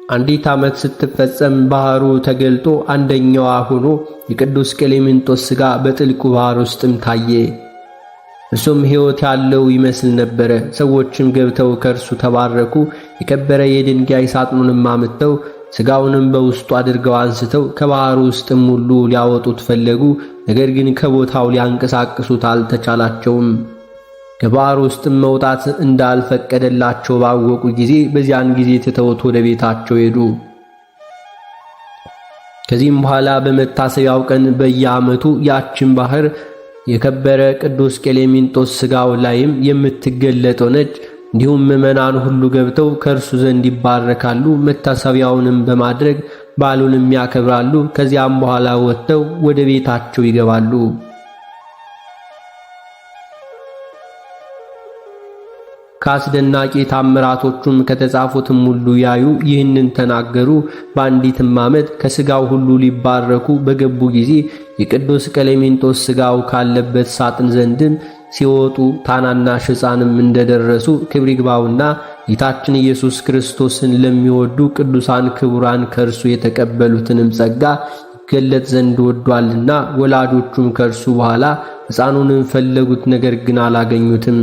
Speaker 1: አንዲት ዓመት ስትፈጸም ባሕሩ ተገልጦ አንደኛዋ ሆኖ የቅዱስ ቀሌምንጦስ ሥጋ በጥልቁ ባሕር ውስጥም ታየ። እርሱም ሕይወት ያለው ይመስል ነበረ። ሰዎችም ገብተው ከእርሱ ተባረኩ። የከበረ የድንጋይ ሳጥኑንም አምጥተው ሥጋውንም በውስጡ አድርገው አንስተው ከባሕሩ ውስጥም ሁሉ ሊያወጡት ፈለጉ። ነገር ግን ከቦታው ሊያንቀሳቅሱት አልተቻላቸውም። ከባሕሩ ውስጥም መውጣት እንዳልፈቀደላቸው ባወቁ ጊዜ በዚያን ጊዜ ትተውት ወደ ቤታቸው ሄዱ። ከዚህም በኋላ በመታሰቢያው ቀን በየዓመቱ ያችን ባሕር የከበረ ቅዱስ ቀሌምንጦስ ሥጋው ላይም የምትገለጠው ነጭ እንዲሁም ምዕመናን ሁሉ ገብተው ከእርሱ ዘንድ ይባረካሉ። መታሰቢያውንም በማድረግ በዓሉንም ያከብራሉ። ከዚያም በኋላ ወጥተው ወደ ቤታቸው ይገባሉ። ከአስደናቂ ታምራቶቹም ከተጻፉትም ሁሉ ያዩ ይህንን ተናገሩ። በአንዲትም ዓመት ከሥጋው ሁሉ ሊባረኩ በገቡ ጊዜ የቅዱስ ቀሌምንጦስ ሥጋው ካለበት ሳጥን ዘንድም ሲወጡ ታናናሽ ሕፃንም እንደደረሱ ክብር ይግባውና ጌታችን ኢየሱስ ክርስቶስን ለሚወዱ ቅዱሳን ክቡራን ከእርሱ የተቀበሉትንም ጸጋ ይገለጥ ዘንድ ወዷልና፣ ወላጆቹም ከእርሱ በኋላ ሕፃኑንም ፈለጉት፣ ነገር ግን አላገኙትም።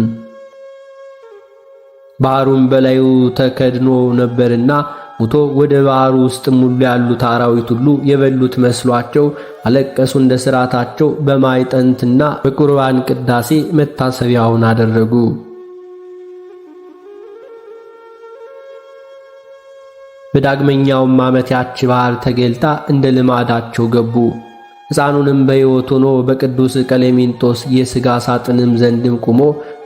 Speaker 1: ባሕሩም በላዩ ተከድኖ ነበርና ሙቶ ወደ ባሕሩ ውስጥም ሁሉ ያሉት አራዊት ሁሉ የበሉት መስሏቸው አለቀሱ። እንደ ሥርዓታቸው በማዕጠንትና በቁርባን ቅዳሴ መታሰቢያውን አደረጉ። በዳግመኛውም ዓመት ያች ባሕር ተገልጣ እንደ ልማዳቸው ገቡ። ሕፃኑንም በሕይወት ሆኖ በቅዱስ ቀሌምንጦስ የሥጋ ሳጥንም ዘንድም ቆሞ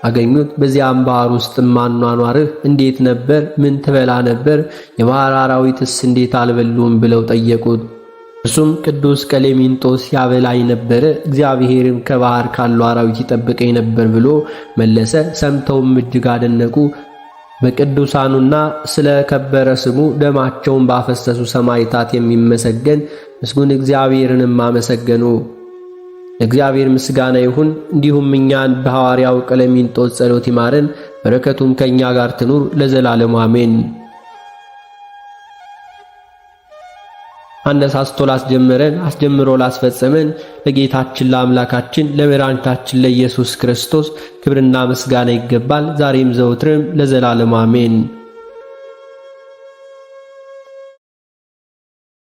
Speaker 1: አገኙት። በዚያም ባሕር ውስጥም አኗኗርህ እንዴት ነበር? ምን ትበላ ነበር? የባሕር አራዊትስ እንዴት አልበሉም? ብለው ጠየቁት። እርሱም ቅዱስ ቀሌምንጦስ ያበላኝ ነበረ፣ እግዚአብሔርም ከባሕር ካሉ አራዊት ይጠብቀኝ ነበር ብሎ መለሰ። ሰምተውም እጅግ አደነቁ። በቅዱሳኑና ስለ ከበረ ስሙ ደማቸውን ባፈሰሱ ሰማዕታት የሚመሰገን ምስጉን እግዚአብሔርንም አመሰገኑ። ለእግዚአብሔር ምስጋና ይሁን። እንዲሁም እኛን በሐዋርያው ቀሌምንጦስ ጸሎት ይማረን፣ በረከቱም ከእኛ ጋር ትኑር ለዘላለሙ አሜን። አነሳስቶ ላስጀመረን አስጀምሮ ላስፈጸመን ለጌታችን ለአምላካችን ለመድኃኒታችን ለኢየሱስ ክርስቶስ ክብርና ምስጋና ይገባል፣ ዛሬም ዘወትርም ለዘላለሙ አሜን።